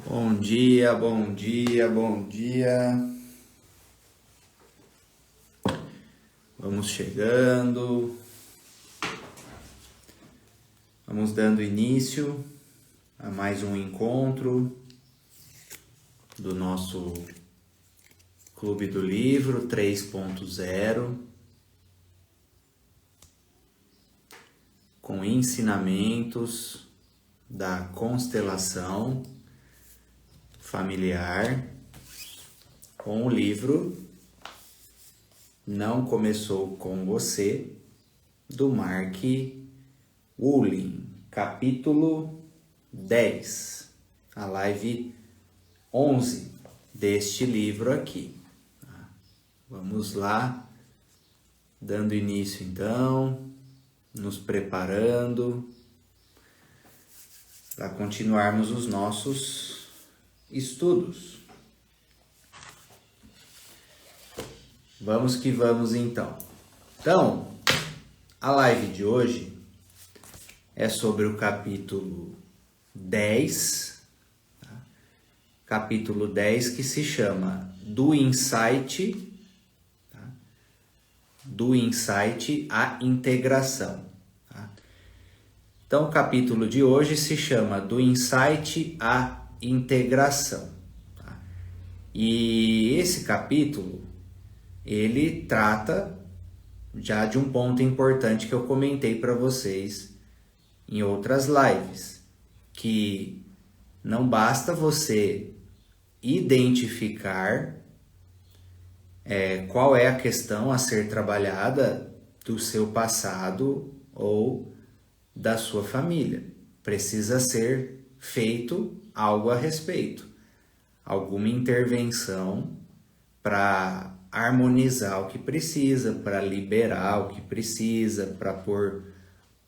Bom dia, bom dia, bom dia. Vamos chegando. Vamos dando início a mais um encontro do nosso Clube do Livro 3.0, com ensinamentos da constelação familiar, com o livro Não Começou Com Você, do Mark Woolley, capítulo 10, a live 11 deste livro aqui. Vamos lá, dando início então, nos preparando para continuarmos os nossos estudos. Vamos que vamos então. Então, a live de hoje é sobre o capítulo 10, tá? Capítulo 10 que se chama Do Insight à Integração. Tá? Então, o capítulo de hoje se chama Do Insight à Integração. Tá? E esse capítulo, ele trata já de um ponto importante que eu comentei para vocês em outras lives, que não basta você identificar qual é a questão a ser trabalhada do seu passado ou da sua família. Precisa ser feito algo a respeito, alguma intervenção para harmonizar o que precisa, para liberar o que precisa, para pôr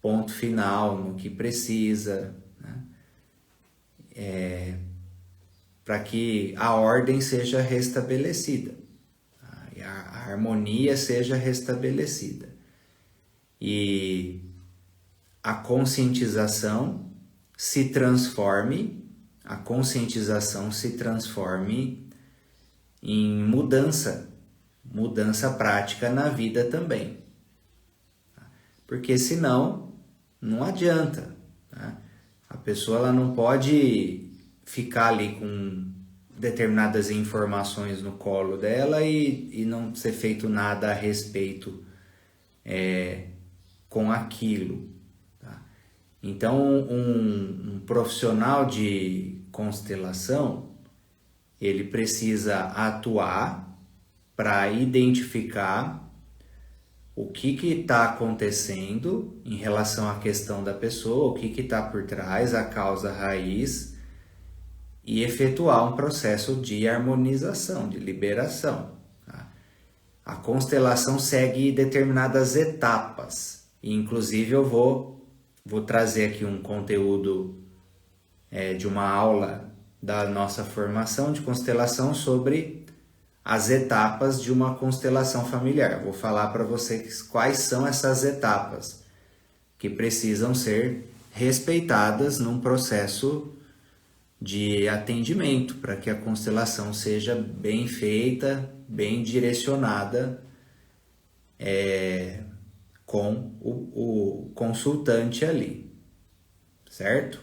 ponto final no que precisa, né? Para que a ordem seja restabelecida, tá? E a harmonia seja restabelecida. E a conscientização se transforme em mudança prática na vida também. Porque senão não adianta, tá? A pessoa ela não pode ficar ali com determinadas informações no colo dela e não ser feito nada a respeito com aquilo. Tá? Então, um profissional de constelação, ele precisa atuar para identificar o que está acontecendo em relação à questão da pessoa, o que está por trás, a causa raiz, e efetuar um processo de harmonização, de liberação. Tá? A constelação segue determinadas etapas, e inclusive eu vou trazer aqui um conteúdo de uma aula da nossa formação de constelação sobre as etapas de uma constelação familiar. Vou falar para vocês quais são essas etapas que precisam ser respeitadas num processo de atendimento, para que a constelação seja bem feita, bem direcionada com o consultante ali, certo?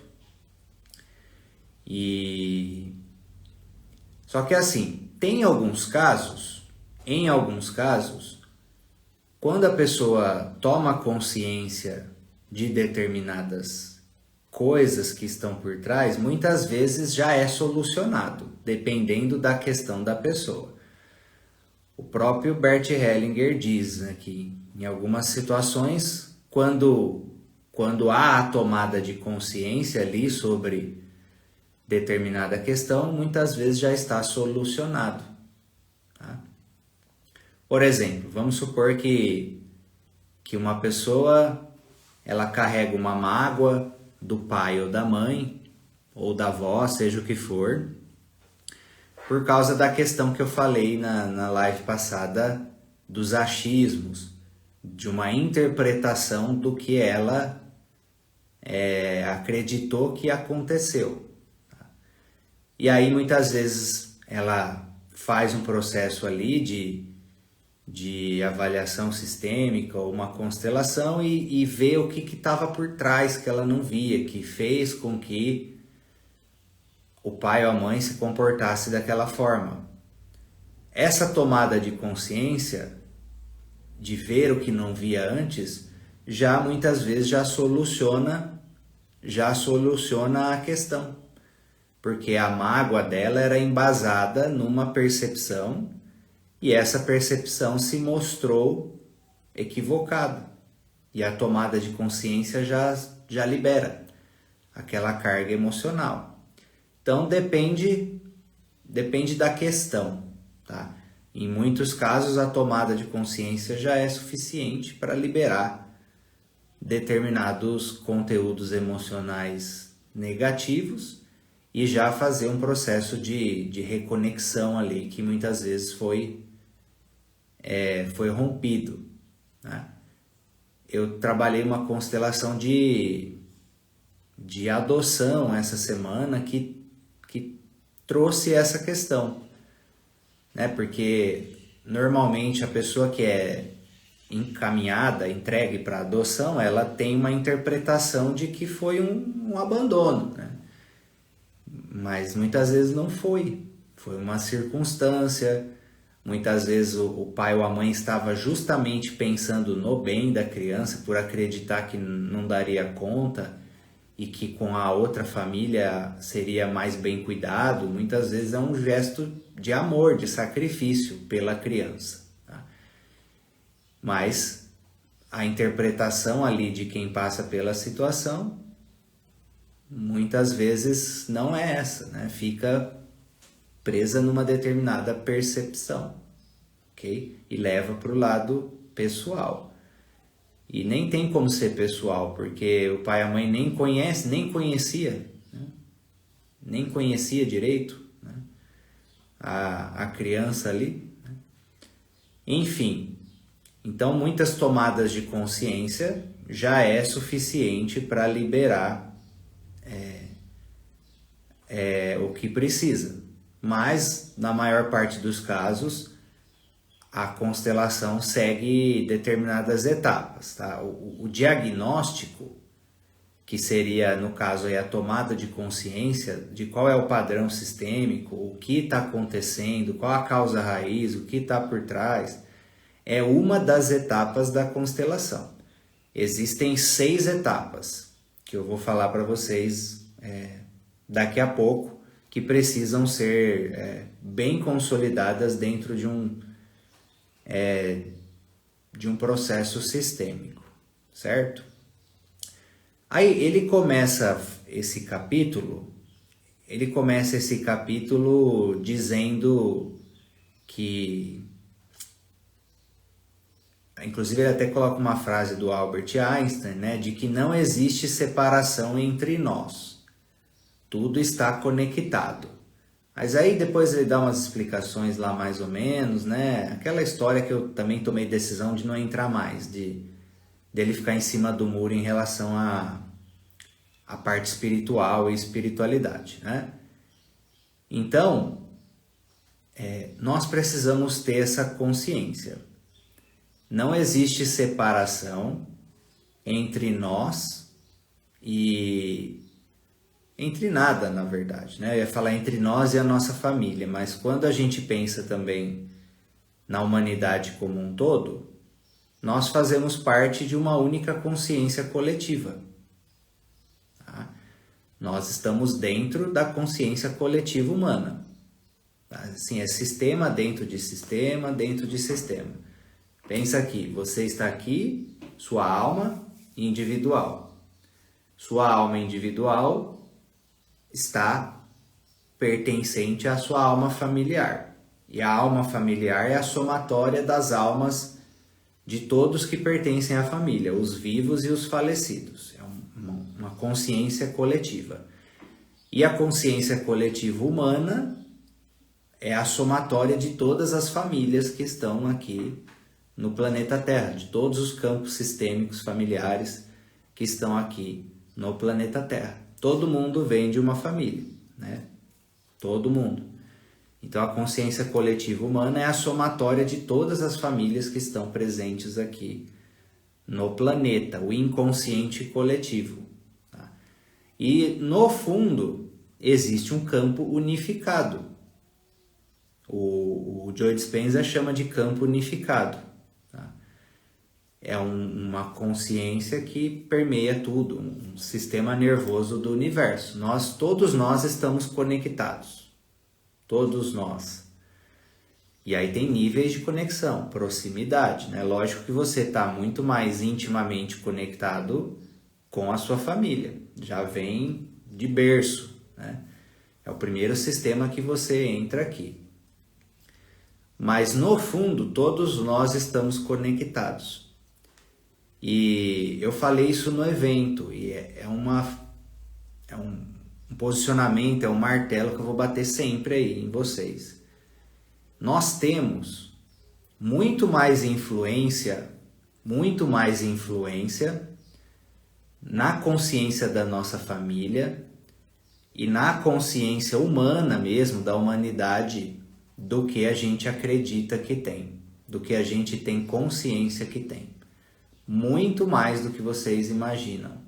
Só que assim, em alguns casos, quando a pessoa toma consciência de determinadas coisas que estão por trás, muitas vezes já é solucionado, dependendo da questão da pessoa. O próprio Bert Hellinger diz, né, que em algumas situações, quando há a tomada de consciência ali sobre determinada questão, muitas vezes já está solucionado. Tá? Por exemplo, vamos supor que uma pessoa ela carrega uma mágoa do pai ou da mãe, ou da avó, seja o que for, por causa da questão que eu falei na live passada dos achismos, de uma interpretação do que ela acreditou que aconteceu. E aí muitas vezes ela faz um processo ali de avaliação sistêmica ou uma constelação e vê o que estava por trás que ela não via, que fez com que o pai ou a mãe se comportasse daquela forma. Essa tomada de consciência, de ver o que não via antes, já muitas vezes já soluciona a questão. Porque a mágoa dela era embasada numa percepção e essa percepção se mostrou equivocada. E a tomada de consciência já libera aquela carga emocional. Então depende da questão, tá? Em muitos casos a tomada de consciência já é suficiente para liberar determinados conteúdos emocionais negativos e já fazer um processo de reconexão ali que muitas vezes foi rompido, né? Eu trabalhei uma constelação de adoção essa semana que trouxe essa questão, né? Porque normalmente a pessoa que é encaminhada, entregue para adoção, ela tem uma interpretação de que foi um abandono, né? Mas muitas vezes não foi uma circunstância. Muitas vezes o pai ou a mãe estava justamente pensando no bem da criança por acreditar que não daria conta e que com a outra família seria mais bem cuidado. Muitas vezes é um gesto de amor, de sacrifício pela criança, tá? Mas a interpretação ali de quem passa pela situação muitas vezes não é essa, né? Fica presa numa determinada percepção, ok? E leva para o lado pessoal. E nem tem como ser pessoal, porque o pai e a mãe nem conhecia, né? Nem conhecia direito, né? a criança ali, né? Enfim, então muitas tomadas de consciência já é suficiente para liberar o que precisa. Mas, na maior parte dos casos, a constelação segue determinadas etapas, tá? O diagnóstico, que seria, no caso, aí, a tomada de consciência de qual é o padrão sistêmico, o que está acontecendo, qual a causa raiz, o que está por trás, é uma das etapas da constelação. Existem 6 etapas, que eu vou falar para vocês daqui a pouco, que precisam ser bem consolidadas dentro de um processo sistêmico, certo? Aí ele começa esse capítulo dizendo que, inclusive ele até coloca uma frase do Albert Einstein, né, de que não existe separação entre nós. Tudo está conectado. Mas aí depois ele dá umas explicações lá mais ou menos, né? Aquela história que eu também tomei decisão de não entrar mais, dele ficar em cima do muro em relação à parte espiritual e espiritualidade, né? Então, nós precisamos ter essa consciência. Não existe separação entre nós e entre nada, na verdade, né? Eu ia falar entre nós e a nossa família, mas quando a gente pensa também na humanidade como um todo, nós fazemos parte de uma única consciência coletiva, tá? Nós estamos dentro da consciência coletiva humana, tá? Assim, é sistema dentro de sistema, dentro de sistema. Pensa aqui, você está aqui, sua alma individual. Sua alma individual está pertencente à sua alma familiar. E a alma familiar é a somatória das almas de todos que pertencem à família, os vivos e os falecidos. É uma consciência coletiva. E a consciência coletiva humana é a somatória de todas as famílias que estão aqui no planeta Terra, de todos os campos sistêmicos familiares que estão aqui no planeta Terra. Todo mundo vem de uma família, né? Todo mundo. Então a consciência coletiva humana é a somatória de todas as famílias que estão presentes aqui no planeta, o inconsciente coletivo. Tá? E no fundo existe um campo unificado. O Joe Dispenza chama de campo unificado. Tá? É uma consciência que permeia tudo, um sistema nervoso do universo. Todos nós estamos conectados. Todos nós. E aí tem níveis de conexão, proximidade, né? Lógico que você está muito mais intimamente conectado com a sua família. Já vem de berço, né? É o primeiro sistema que você entra aqui. Mas no fundo, todos nós estamos conectados. E eu falei isso no evento, e é um posicionamento, é um martelo que eu vou bater sempre aí em vocês. Nós temos muito mais influência na consciência da nossa família e na consciência humana mesmo, da humanidade, do que a gente acredita que tem, do que a gente tem consciência que tem. Muito mais do que vocês imaginam.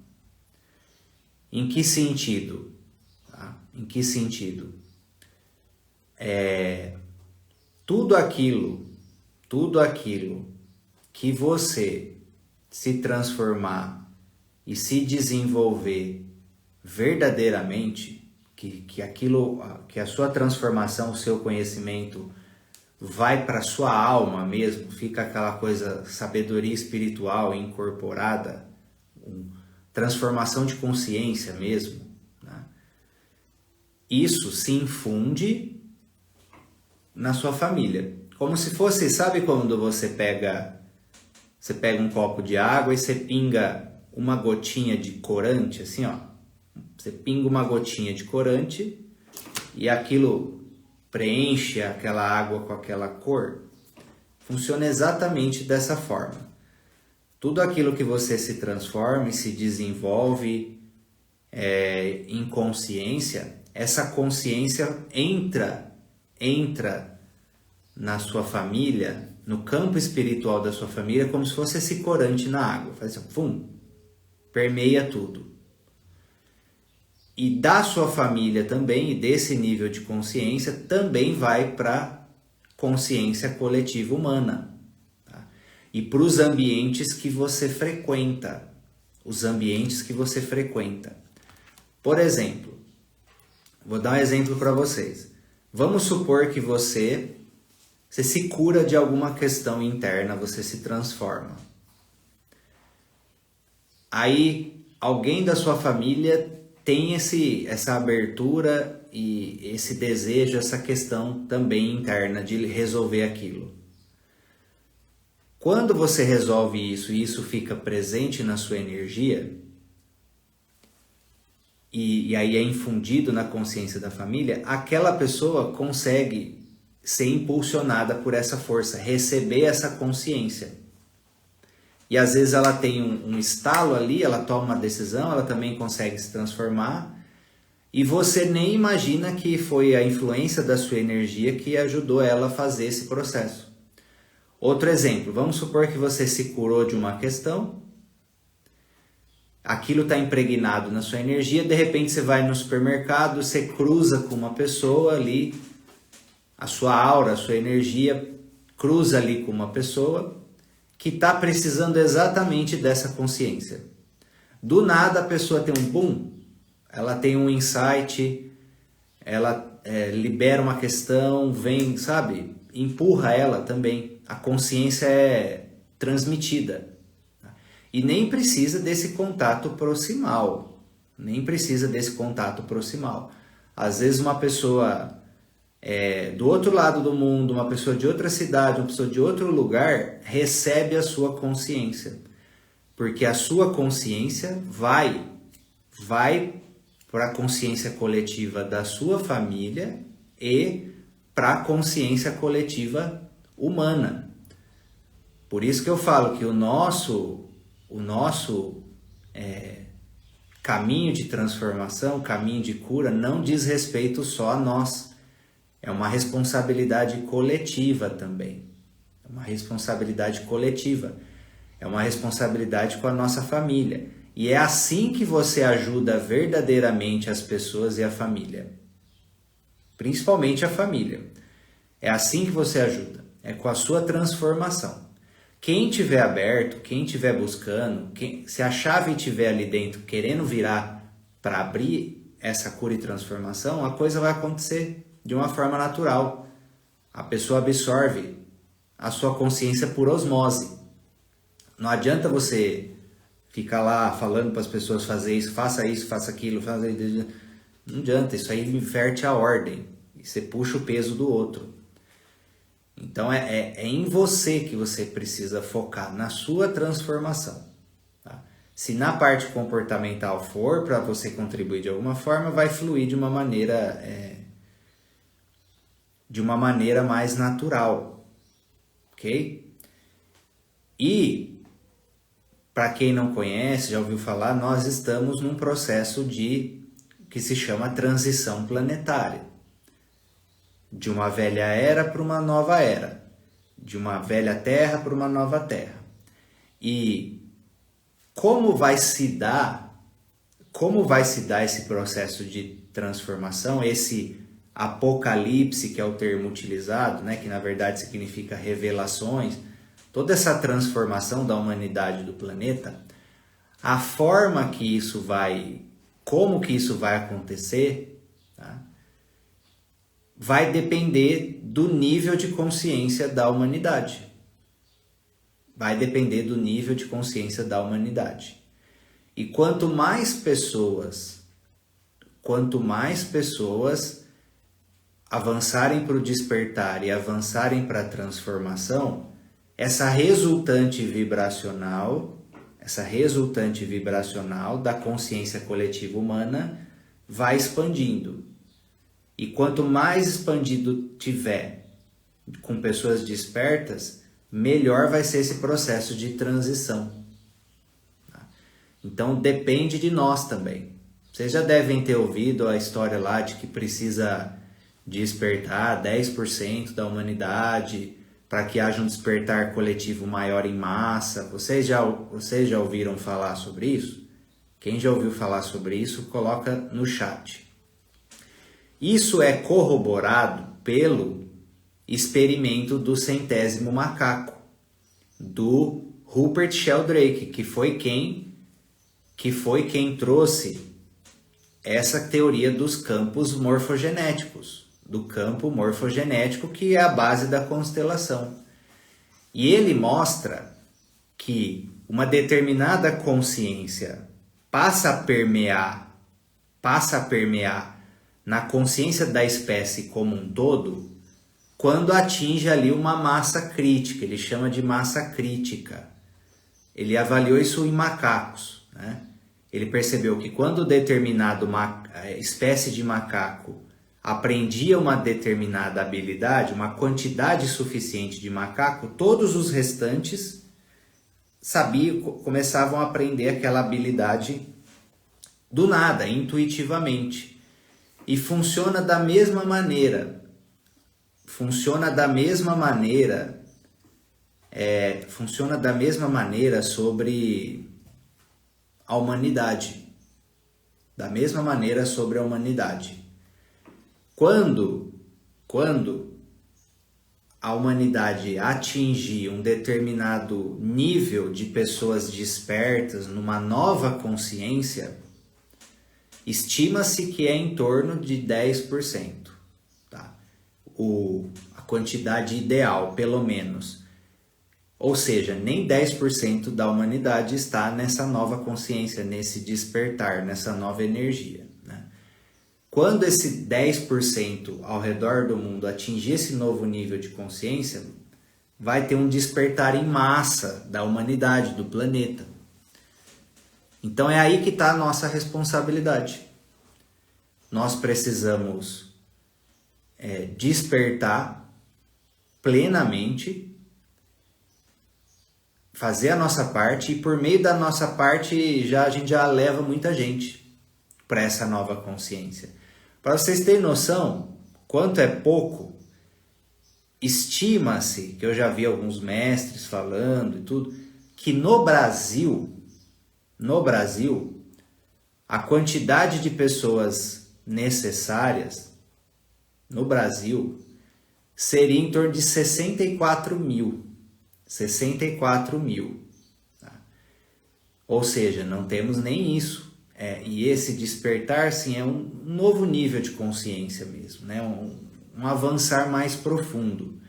Em que sentido? Tá? Em que sentido? Tudo aquilo que você se transformar e se desenvolver verdadeiramente, que a sua transformação, o seu conhecimento vai para a sua alma mesmo, fica aquela coisa, sabedoria espiritual incorporada, transformação de consciência mesmo, né? Isso se infunde na sua família. Como se fosse, sabe quando você pega um copo de água e você pinga uma gotinha de corante, assim, ó. Você pinga uma gotinha de corante e aquilo preenche aquela água com aquela cor. Funciona exatamente dessa forma. Tudo aquilo que você se transforma e se desenvolve em consciência, essa consciência entra na sua família, no campo espiritual da sua família, como se fosse esse corante na água. Faz assim, pum, permeia tudo. E da sua família também, e desse nível de consciência, também vai para consciência coletiva humana. Tá? E para os ambientes que você frequenta. Por exemplo, vou dar um exemplo para vocês. Vamos supor que você se cura de alguma questão interna, você se transforma. Aí alguém da sua família tem essa abertura e esse desejo, essa questão também interna de resolver aquilo. Quando você resolve isso e isso fica presente na sua energia, e aí é infundido na consciência da família, aquela pessoa consegue ser impulsionada por essa força, receber essa consciência. E às vezes ela tem um estalo ali, ela toma uma decisão, ela também consegue se transformar. E você nem imagina que foi a influência da sua energia que ajudou ela a fazer esse processo. Outro exemplo, vamos supor que você se curou de uma questão, aquilo está impregnado na sua energia, de repente você vai no supermercado, você cruza com uma pessoa ali, a sua aura, a sua energia cruza ali com uma pessoa que está precisando exatamente dessa consciência. Do nada a pessoa tem um boom, ela tem um insight, ela libera uma questão, vem, sabe, empurra ela também. A consciência é transmitida. E nem precisa desse contato proximal. Às vezes uma pessoa do outro lado do mundo, uma pessoa de outra cidade, uma pessoa de outro lugar, recebe a sua consciência. Porque a sua consciência vai para a consciência coletiva da sua família e para a consciência coletiva humana. Por isso que eu falo que o nosso caminho de transformação, caminho de cura, não diz respeito só a nós. É uma responsabilidade coletiva também. É uma responsabilidade coletiva. É uma responsabilidade com a nossa família. E é assim que você ajuda verdadeiramente as pessoas e a família. Principalmente a família. É assim que você ajuda. É com a sua transformação. Quem tiver aberto, quem tiver buscando, se a chave estiver ali dentro querendo virar para abrir essa cura e transformação, a coisa vai acontecer de uma forma natural. A pessoa absorve a sua consciência por osmose. Não adianta você ficar lá falando para as pessoas fazer isso, faça aquilo, faça isso. Não adianta, isso aí inverte a ordem. E você puxa o peso do outro. Então é em você que você precisa focar, na sua transformação. Tá? Se na parte comportamental for para você contribuir de alguma forma, vai fluir de uma maneira mais natural. Ok? E, para quem não conhece, já ouviu falar, nós estamos num processo que se chama transição planetária. De uma velha era para uma nova era. De uma velha terra para uma nova terra. E como vai se dar esse processo de transformação, esse apocalipse, que é o termo utilizado, né, que na verdade significa revelações, toda essa transformação da humanidade e do planeta, a forma que isso como que isso vai acontecer, tá? Vai depender do nível de consciência da humanidade. Vai depender do nível de consciência da humanidade. E quanto mais pessoas avançarem para o despertar e avançarem para a transformação, essa resultante vibracional da consciência coletiva humana vai expandindo. E quanto mais expandido tiver com pessoas despertas, melhor vai ser esse processo de transição. Então depende de nós também. Vocês já devem ter ouvido a história lá de que precisa despertar 10% da humanidade para que haja um despertar coletivo maior em massa. Vocês já ouviram falar sobre isso? Quem já ouviu falar sobre isso, coloca no chat. Isso é corroborado pelo experimento do 100º macaco, do Rupert Sheldrake, que foi quem trouxe essa teoria dos campos morfogenéticos, do campo morfogenético, que é a base da constelação. E ele mostra que uma determinada consciência passa a permear na consciência da espécie como um todo, quando atinge ali uma massa crítica. Ele chama de massa crítica. Ele avaliou isso em macacos, né? Ele percebeu que quando determinada espécie de macaco aprendia uma determinada habilidade, uma quantidade suficiente de macaco, todos os restantes começavam a aprender aquela habilidade do nada, intuitivamente. E funciona da mesma maneira. Sobre a humanidade. Da mesma maneira sobre a humanidade. Quando a humanidade atingir um determinado nível de pessoas despertas, numa nova consciência, estima-se que é em torno de 10%. Tá? A quantidade ideal, pelo menos. Ou seja, nem 10% da humanidade está nessa nova consciência, nesse despertar, nessa nova energia. Né? Quando esse 10% ao redor do mundo atingir esse novo nível de consciência, vai ter um despertar em massa da humanidade, do planeta. Então é aí que está a nossa responsabilidade. Nós precisamos despertar plenamente, fazer a nossa parte, e por meio da nossa parte a gente já leva muita gente. para essa nova consciência. Para vocês terem noção, quanto é pouco, estima-se, que eu já vi alguns mestres falando e tudo, que no Brasil, a quantidade de pessoas necessárias no Brasil seria em torno de 64 mil. 64 mil. Tá? Ou seja, não temos nem isso. E esse despertar, sim, é um novo nível de consciência mesmo, né? Um avançar mais profundo.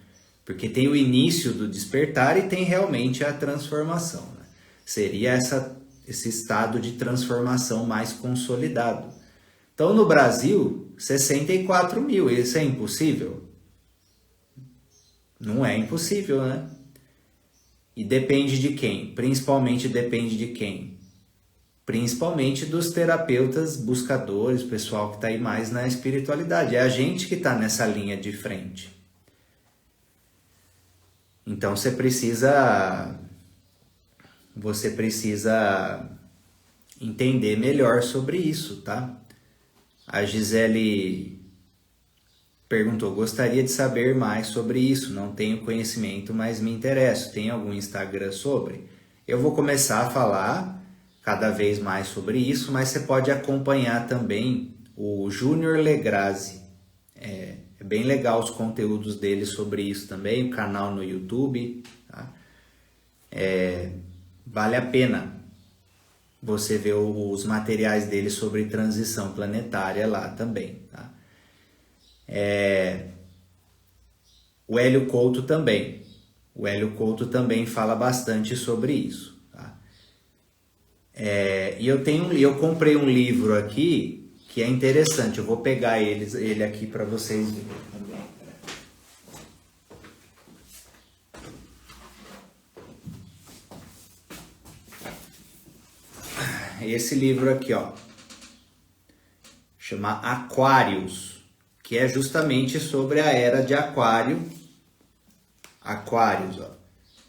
Porque tem o início do despertar e tem realmente a transformação. Né? Seria esse estado de transformação mais consolidado. Então, no Brasil, 64 mil. Isso é impossível? Não é impossível, né? E depende de quem? Principalmente depende de quem? Principalmente dos terapeutas, buscadores, pessoal que está aí mais na espiritualidade. É a gente que está nessa linha de frente. Então você precisa entender melhor sobre isso, tá? A Gisele perguntou, gostaria de saber mais sobre isso, não tenho conhecimento, mas me interesso. Tem algum Instagram sobre? Eu vou começar a falar cada vez mais sobre isso, mas você pode acompanhar também o Júnior Legrazi. É bem legal os conteúdos dele sobre isso também, o canal no YouTube. Tá? Vale a pena você ver os materiais dele sobre transição planetária lá também. Tá? O Hélio Couto também. O Hélio Couto também fala bastante sobre isso. Tá? E eu comprei um livro aqui que é interessante. Eu vou pegar ele aqui para vocês verem também. Esse livro aqui, ó, chama Aquários, que é justamente sobre a era de Aquário. Aquários, ó.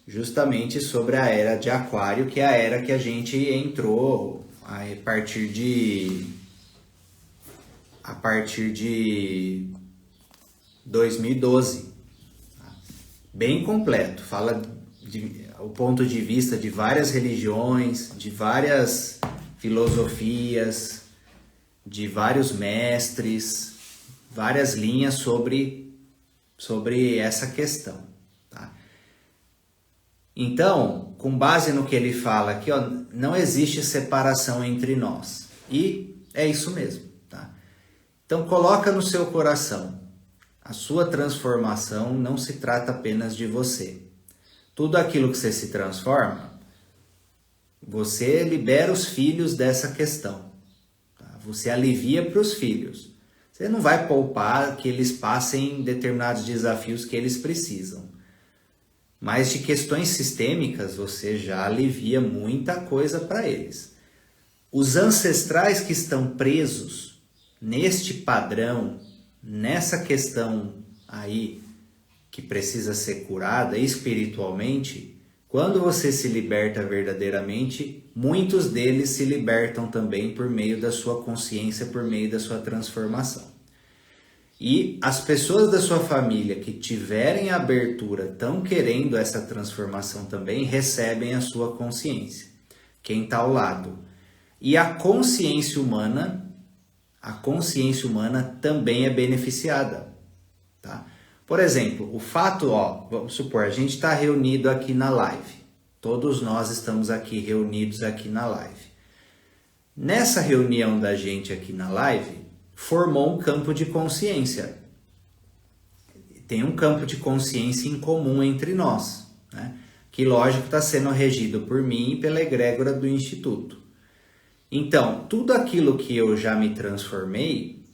Justamente sobre a era de Aquário, que é a era que a gente entrou a partir de 2012. Bem completo, fala o ponto de vista de várias religiões, de várias filosofias, de vários mestres, várias linhas sobre essa questão. Tá? Então, com base no que ele fala aqui, ó, não existe separação entre nós. E é isso mesmo. Tá? Então, coloca no seu coração, a sua transformação não se trata apenas de você. Tudo aquilo que você se transforma, você libera os filhos dessa questão. Tá? Você alivia para os filhos. Você não vai poupar que eles passem determinados desafios que eles precisam. Mas de questões sistêmicas, você já alivia muita coisa para eles. Os ancestrais que estão presos neste padrão, nessa questão aí que precisa ser curada espiritualmente, quando você se liberta verdadeiramente, muitos deles se libertam também por meio da sua consciência, por meio da sua transformação. E as pessoas da sua família que tiverem abertura, estão querendo essa transformação também, recebem a sua consciência. Quem está ao lado. E a consciência humana também é beneficiada. Tá? Por exemplo, o fato, vamos supor, a gente está reunido aqui na live. Todos nós estamos aqui reunidos aqui na live. Nessa reunião da gente aqui na live, formou um campo de consciência. Tem um campo de consciência em comum entre nós, né? Que lógico está sendo regido por mim e pela egrégora do Instituto. Então, tudo aquilo que eu já me transformei,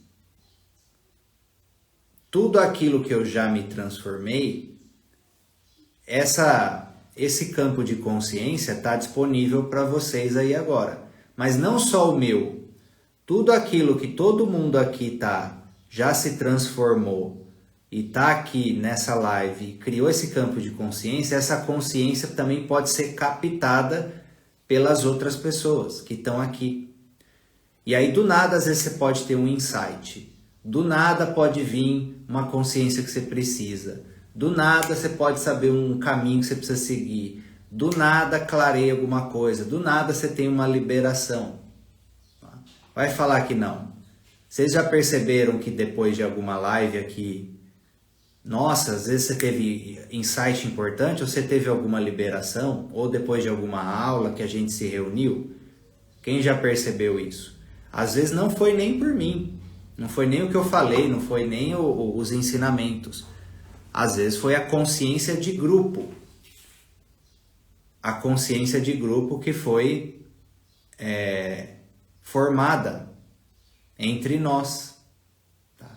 esse campo de consciência está disponível para vocês aí agora. Mas não só o meu. Tudo aquilo que todo mundo aqui já se transformou e está aqui nessa live, criou esse campo de consciência, essa consciência também pode ser captada pelas outras pessoas que estão aqui. E aí do nada às vezes você pode ter um insight, do nada pode vir uma consciência que você precisa, do nada você pode saber um caminho que você precisa seguir, do nada clareia alguma coisa, do nada você tem uma liberação. Vai falar que não. Vocês já perceberam que depois de alguma live aqui, nossa, às vezes você teve insight importante, ou você teve alguma liberação, ou depois de alguma aula que a gente se reuniu? Quem já percebeu isso? Às vezes não foi nem por mim, não foi nem o que eu falei, não foi nem os ensinamentos. Às vezes foi a consciência de grupo. A consciência de grupo que foi formada entre nós. Tá?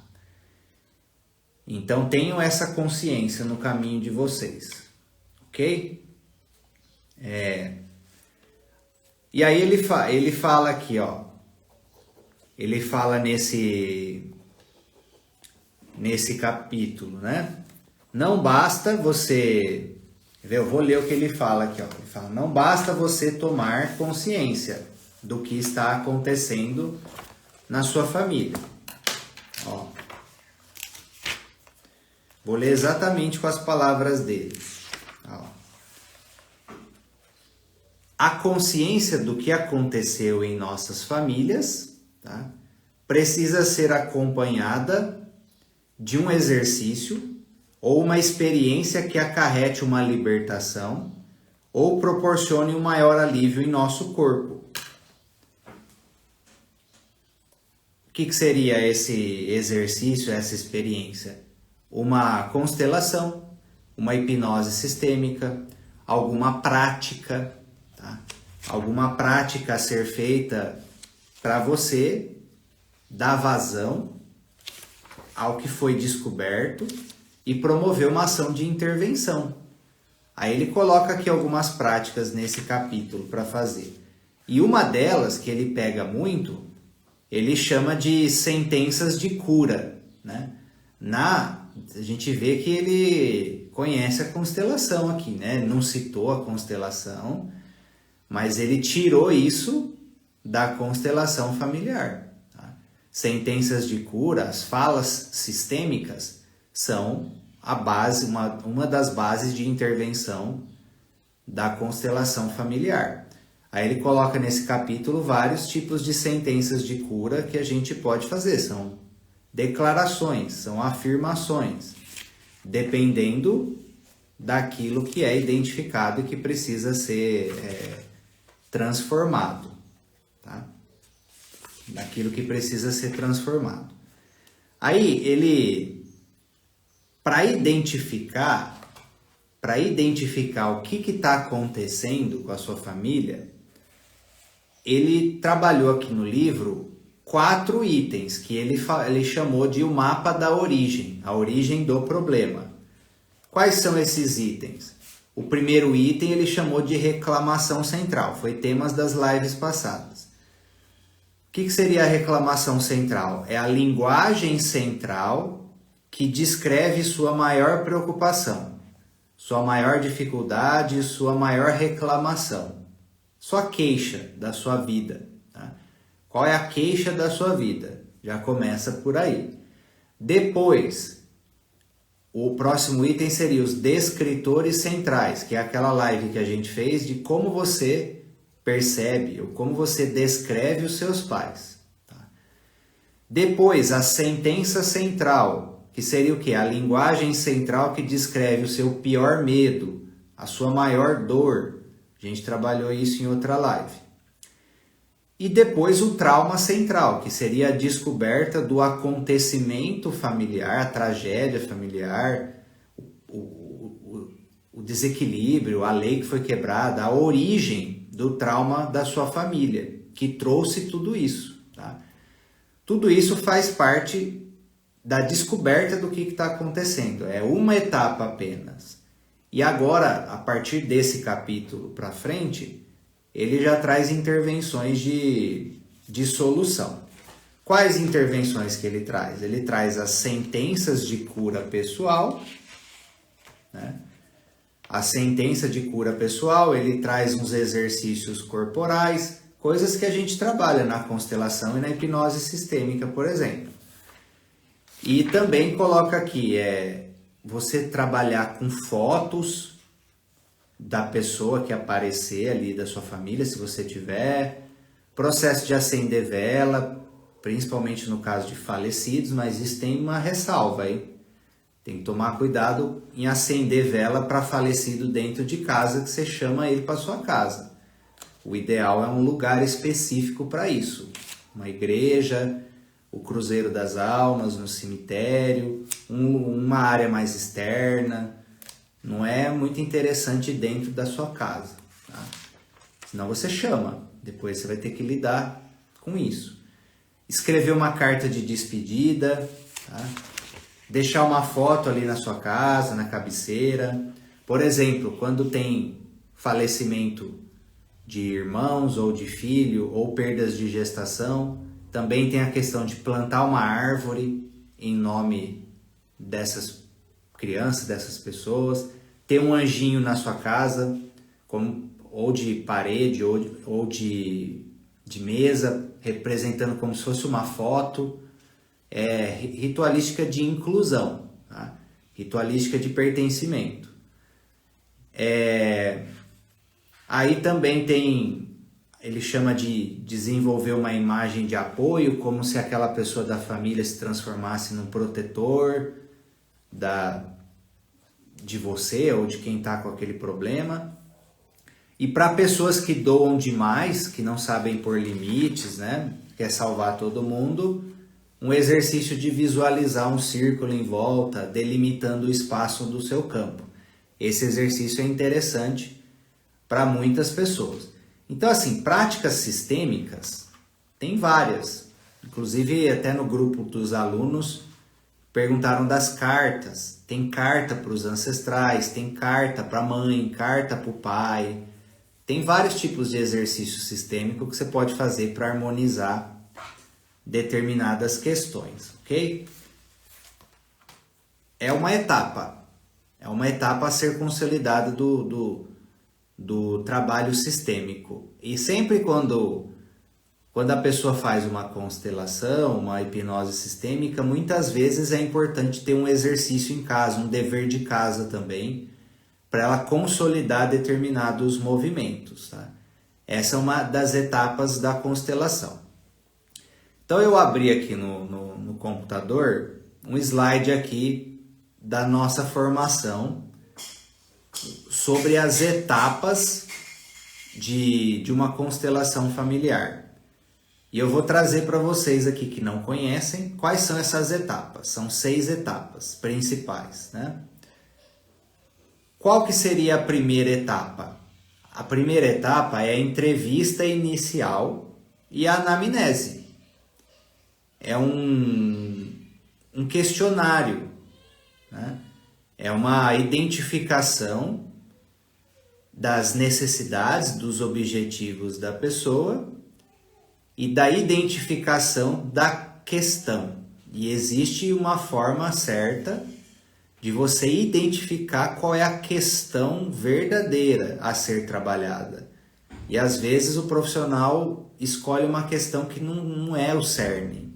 Então tenham essa consciência no caminho de vocês. Ok? E aí ele fala aqui, ó. Ele fala nesse capítulo, né? Não basta você... Eu vou ler o que ele fala aqui, ó. Ele fala, não basta você tomar consciência do que está acontecendo na sua família. Ó. Vou ler exatamente com as palavras dele. Ó. A consciência do que aconteceu em nossas famílias, tá, precisa ser acompanhada de um exercício ou uma experiência que acarrete uma libertação ou proporcione um maior alívio em nosso corpo. O que seria esse exercício, essa experiência? Uma constelação, uma hipnose sistêmica, alguma prática, tá? Alguma prática a ser feita para você dar vazão ao que foi descoberto e promover uma ação de intervenção. Aí ele coloca aqui algumas práticas nesse capítulo para fazer. E uma delas, que ele pega muito, ele chama de sentenças de cura, né? A gente vê que ele conhece a constelação aqui, né? Não citou a constelação, mas ele tirou isso da constelação familiar. Tá? Sentenças de cura, as falas sistêmicas, são a base, uma das bases de intervenção da constelação familiar. Aí ele coloca nesse capítulo vários tipos de sentenças de cura que a gente pode fazer. São declarações, são afirmações, dependendo daquilo que é identificado e que precisa ser transformado. Tá? Daquilo que precisa ser transformado. Aí ele... Para identificar o que está acontecendo com a sua família, ele trabalhou aqui no livro 4 itens que ele chamou de o mapa da origem, a origem do problema. Quais são esses itens? O primeiro item ele chamou de reclamação central, foi temas das lives passadas. O que seria a reclamação central? É a linguagem central que descreve sua maior preocupação, sua maior dificuldade, sua maior reclamação, sua queixa da sua vida. Tá? Qual é a queixa da sua vida? Já começa por aí. Depois, o próximo item seria os descritores centrais, que é aquela live que a gente fez de como você percebe ou como você descreve os seus pais. Tá? Depois, a sentença central, que seria o quê? A linguagem central que descreve o seu pior medo, a sua maior dor. A gente trabalhou isso em outra live. E depois o trauma central, que seria a descoberta do acontecimento familiar, a tragédia familiar, o desequilíbrio, a lei que foi quebrada, a origem do trauma da sua família, que trouxe tudo isso. Tá? Tudo isso faz parte da descoberta do que está acontecendo. É uma etapa apenas. E agora, a partir desse capítulo para frente, ele já traz intervenções de solução. Quais intervenções que ele traz? Ele traz as sentenças de cura pessoal, né? A sentença de cura pessoal, ele traz uns exercícios corporais, coisas que a gente trabalha na constelação e na hipnose sistêmica, por exemplo. E também coloca aqui, você trabalhar com fotos da pessoa que aparecer ali da sua família, se você tiver, processo de acender vela, principalmente no caso de falecidos, mas isso tem uma ressalva aí. Tem que tomar cuidado em acender vela para falecido dentro de casa, que você chama ele para sua casa. O ideal é um lugar específico para isso. Uma igreja, o Cruzeiro das Almas, no cemitério, uma área mais externa. Não é muito interessante dentro da sua casa, tá? Senão você chama, depois você vai ter que lidar com isso. Escrever uma carta de despedida, tá? Deixar uma foto ali na sua casa, na cabeceira. Por exemplo, quando tem falecimento de irmãos ou de filho ou perdas de gestação, também tem a questão de plantar uma árvore em nome dessas crianças, dessas pessoas. Ter um anjinho na sua casa, ou de parede ou de mesa, representando como se fosse uma foto. Ritualística de inclusão, tá? Ritualística de pertencimento. Aí também tem, ele chama de desenvolver uma imagem de apoio, como se aquela pessoa da família se transformasse num protetor de você ou de quem está com aquele problema. E para pessoas que doam demais, que não sabem pôr limites, né? Quer salvar todo mundo, um exercício de visualizar um círculo em volta, delimitando o espaço do seu campo. Esse exercício é interessante para muitas pessoas. Então, assim, práticas sistêmicas, tem várias. Inclusive, até no grupo dos alunos, perguntaram das cartas. Tem carta para os ancestrais, tem carta para a mãe, carta para o pai. Tem vários tipos de exercício sistêmico que você pode fazer para harmonizar determinadas questões, ok? É uma etapa a ser consolidada do trabalho sistêmico. E sempre quando a pessoa faz uma constelação, uma hipnose sistêmica, muitas vezes é importante ter um exercício em casa, um dever de casa também, para ela consolidar determinados movimentos, tá? Essa é uma das etapas da constelação. Então eu abri aqui no computador um slide aqui da nossa formação sobre as etapas de uma constelação familiar. E eu vou trazer para vocês aqui que não conhecem quais são essas etapas. São 6 etapas principais, né? Qual que seria a primeira etapa? A primeira etapa é a entrevista inicial e a anamnese. É um questionário, né? É uma identificação das necessidades, dos objetivos da pessoa e da identificação da questão. E existe uma forma certa de você identificar qual é a questão verdadeira a ser trabalhada. E às vezes o profissional escolhe uma questão que não é o cerne.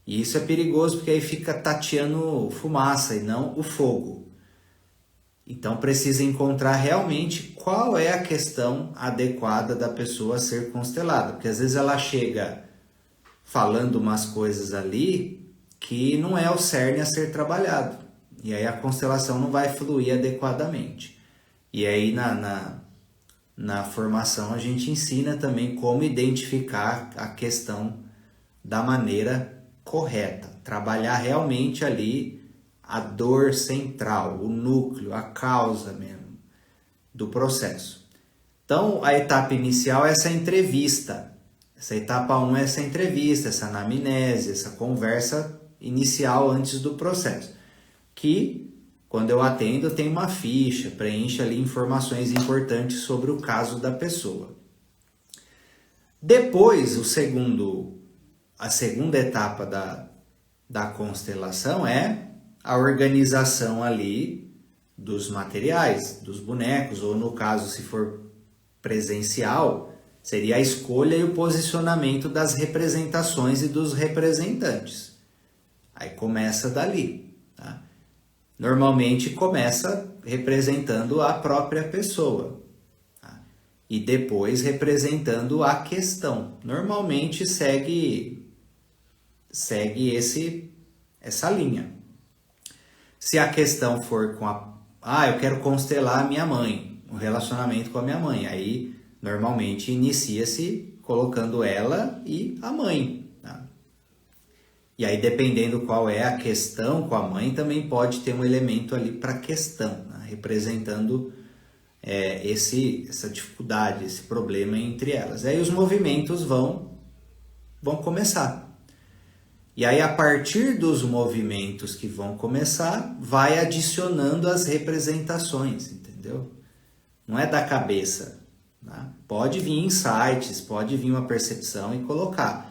E isso é perigoso porque aí fica tateando fumaça e não o fogo. Então precisa encontrar realmente qual é a questão adequada da pessoa a ser constelada. Porque às vezes ela chega falando umas coisas ali que não é o cerne a ser trabalhado. E aí a constelação não vai fluir adequadamente. E aí na formação a gente ensina também como identificar a questão da maneira correta, trabalhar realmente ali a dor central, o núcleo, a causa mesmo do processo. Então, a etapa inicial é essa entrevista. Essa etapa 1 é essa entrevista, essa anamnese, essa conversa inicial antes do processo. Que, quando eu atendo, tem uma ficha, preenche ali informações importantes sobre o caso da pessoa. Depois, a segunda etapa da constelação é a organização ali dos materiais, dos bonecos, ou no caso, se for presencial, Seria a escolha e o posicionamento das representações e dos representantes. Aí começa dali, tá? Normalmente começa representando a própria pessoa, tá? E depois representando a questão. Normalmente segue essa linha. Se a questão for com eu quero constelar a minha mãe, um relacionamento com a minha mãe, aí normalmente inicia-se colocando ela e a mãe, tá? E aí, dependendo qual é a questão com a mãe, também pode ter um elemento ali para a questão, né? Representando essa dificuldade, esse problema entre elas. Aí os movimentos vão começar. E aí, a partir dos movimentos que vão começar, vai adicionando as representações, entendeu? Não é da cabeça, né? Pode vir insights, pode vir uma percepção e colocar.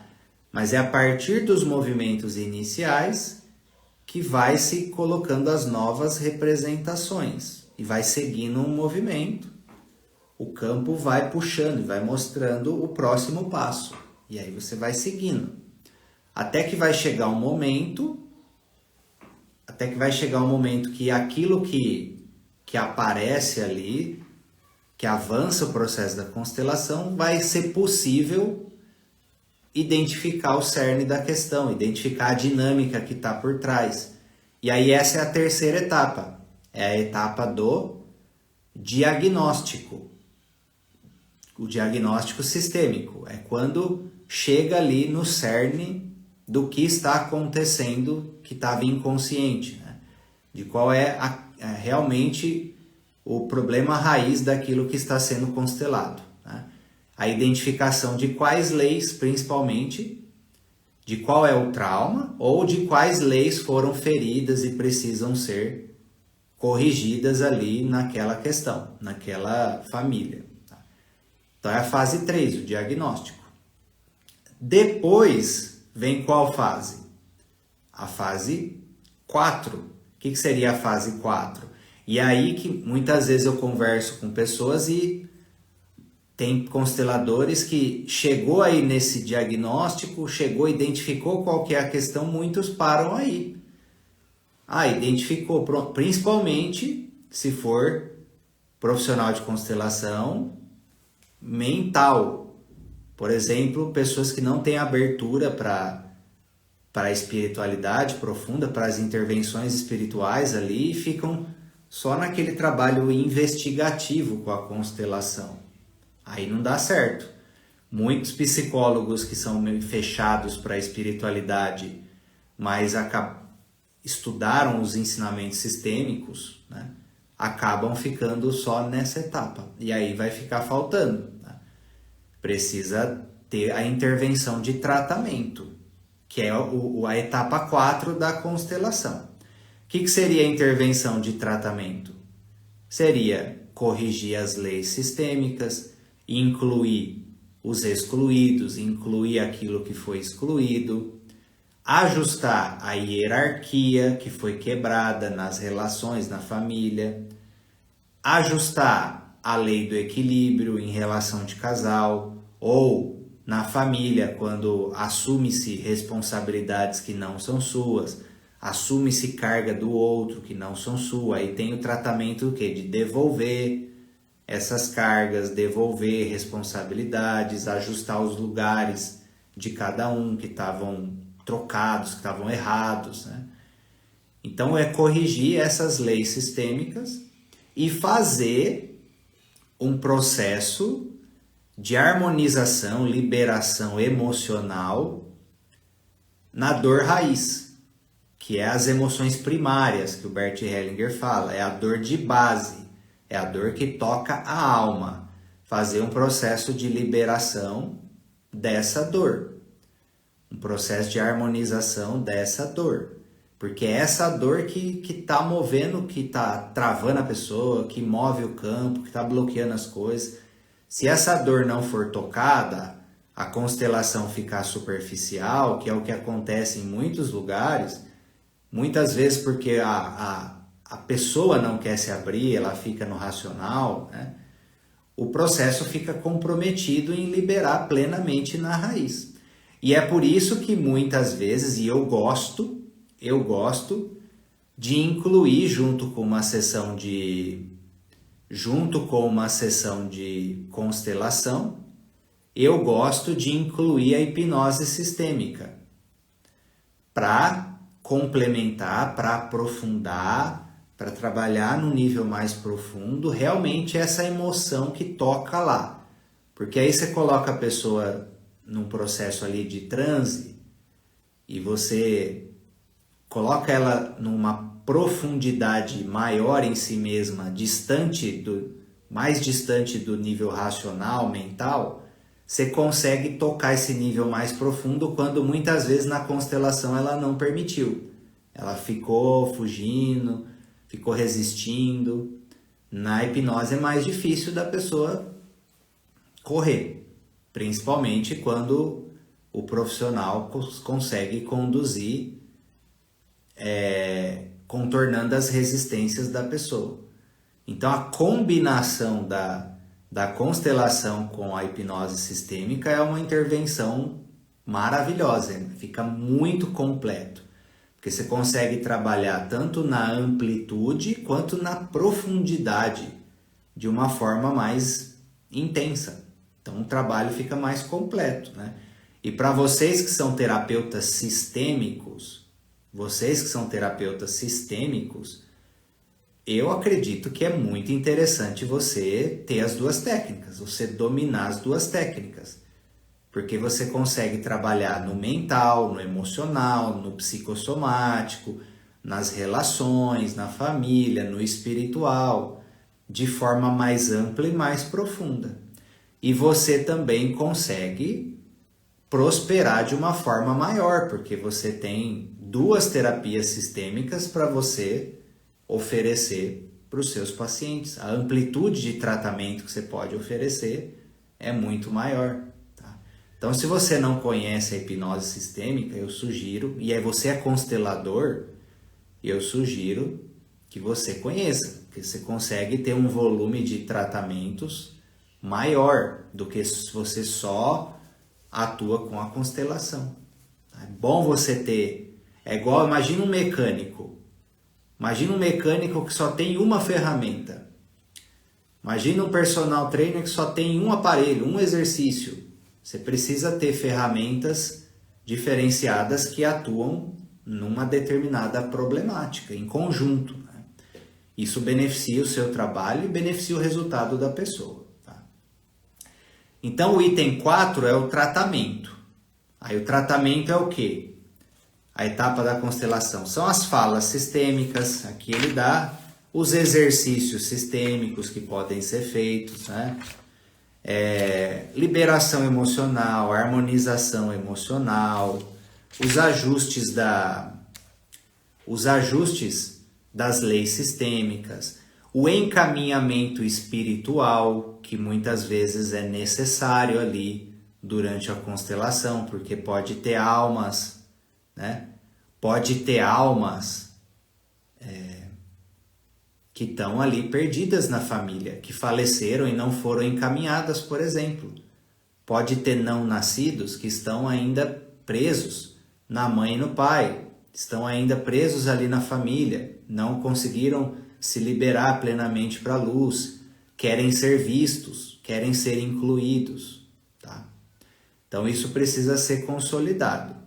Mas é a partir dos movimentos iniciais que vai se colocando as novas representações. E vai seguindo um movimento. O campo vai puxando e vai mostrando o próximo passo. E aí você vai seguindo. Até que vai chegar um momento que aquilo que aparece ali, que avança o processo da constelação, vai ser possível identificar o cerne da questão, identificar a dinâmica que está por trás. E aí essa é a terceira etapa, é a etapa do diagnóstico. O diagnóstico sistêmico é quando chega ali no cerne do que está acontecendo, que estava inconsciente, né? De qual é realmente o problema raiz daquilo que está sendo constelado, né? A identificação de quais leis, principalmente, de qual é o trauma, ou de quais leis foram feridas e precisam ser corrigidas ali naquela questão, naquela família, tá? Então é a fase 3, o diagnóstico. Depois vem qual fase? A fase 4. O que seria a fase 4? E aí que muitas vezes eu converso com pessoas e tem consteladores que chegou aí nesse diagnóstico, identificou qual que é a questão, muitos param aí. Identificou, principalmente se for profissional de constelação mental. Por exemplo, pessoas que não têm abertura para a espiritualidade profunda, para as intervenções espirituais ali, e ficam só naquele trabalho investigativo com a constelação. Aí não dá certo. Muitos psicólogos que são meio fechados para a espiritualidade, mas estudaram os ensinamentos sistêmicos, né? Acabam ficando só nessa etapa. E aí vai ficar faltando. Precisa ter a intervenção de tratamento, que é a etapa 4 da constelação. O que seria a intervenção de tratamento? Seria corrigir as leis sistêmicas, incluir os excluídos, incluir aquilo que foi excluído, ajustar a hierarquia que foi quebrada nas relações na família, ajustar a lei do equilíbrio em relação de casal ou na família, quando assume-se responsabilidades que não são suas, assume-se carga do outro que não são sua. Aí tem o tratamento de devolver essas cargas, devolver responsabilidades, ajustar os lugares de cada um que estavam trocados, que estavam errados, né? Então é corrigir essas leis sistêmicas e fazer um processo de harmonização, liberação emocional na dor raiz, que é as emoções primárias, que o Bert Hellinger fala, é a dor de base, é a dor que toca a alma. Fazer um processo de liberação dessa dor, um processo de harmonização dessa dor. Porque é essa dor que está movendo, que está travando a pessoa, que move o campo, que está bloqueando as coisas. Se essa dor não for tocada, a constelação ficar superficial, que é o que acontece em muitos lugares, muitas vezes porque a pessoa não quer se abrir, ela fica no racional, né? o processo fica comprometido em liberar plenamente na raiz. E é por isso que muitas vezes, e eu gosto de incluir junto com uma sessão de constelação, eu gosto de incluir a hipnose sistêmica para complementar, para aprofundar, para trabalhar no nível mais profundo, realmente essa emoção que toca lá. Porque aí você coloca a pessoa num processo ali de transe e você coloca ela numa profundidade maior em si mesma, mais distante do nível racional, mental, você consegue tocar esse nível mais profundo quando muitas vezes na constelação ela não permitiu. Ela ficou fugindo, ficou resistindo. Na hipnose é mais difícil da pessoa correr, principalmente quando o profissional consegue conduzir, contornando as resistências da pessoa. Então a combinação da constelação com a hipnose sistêmica é uma intervenção maravilhosa, fica muito completo, porque você consegue trabalhar tanto na amplitude quanto na profundidade de uma forma mais intensa. Então o trabalho fica mais completo, né? E para vocês que são terapeutas sistêmicos, eu acredito que é muito interessante você ter as duas técnicas, você dominar as duas técnicas, porque você consegue trabalhar no mental, no emocional, no psicossomático, nas relações, na família, no espiritual, de forma mais ampla e mais profunda. E você também consegue prosperar de uma forma maior, porque você tem duas terapias sistêmicas para você oferecer para os seus pacientes. A amplitude de tratamento que você pode oferecer é muito maior. Tá? Então, se você não conhece a hipnose sistêmica, eu sugiro, e você é constelador, eu sugiro que você conheça, porque você consegue ter um volume de tratamentos maior do que se você só atua com a constelação. É bom você ter, imagina um mecânico que só tem uma ferramenta. Imagina um personal trainer que só tem um aparelho, um exercício. Você precisa ter ferramentas diferenciadas que atuam numa determinada problemática, em conjunto. Né? Isso beneficia o seu trabalho e beneficia o resultado da pessoa. Tá? Então o item 4 é o tratamento. Aí o tratamento é o quê? A etapa da constelação são as falas sistêmicas, aqui ele dá os exercícios sistêmicos que podem ser feitos, né? Liberação emocional, harmonização emocional, os ajustes das leis sistêmicas, o encaminhamento espiritual, que muitas vezes é necessário ali durante a constelação, porque pode ter almas, né? Pode ter almas que estão ali perdidas na família, que faleceram e não foram encaminhadas, por exemplo. Pode ter não nascidos que estão ainda presos na mãe e no pai, estão ainda presos ali na família, não conseguiram se liberar plenamente para a luz, querem ser vistos, querem ser incluídos. Tá? Então isso precisa ser consolidado.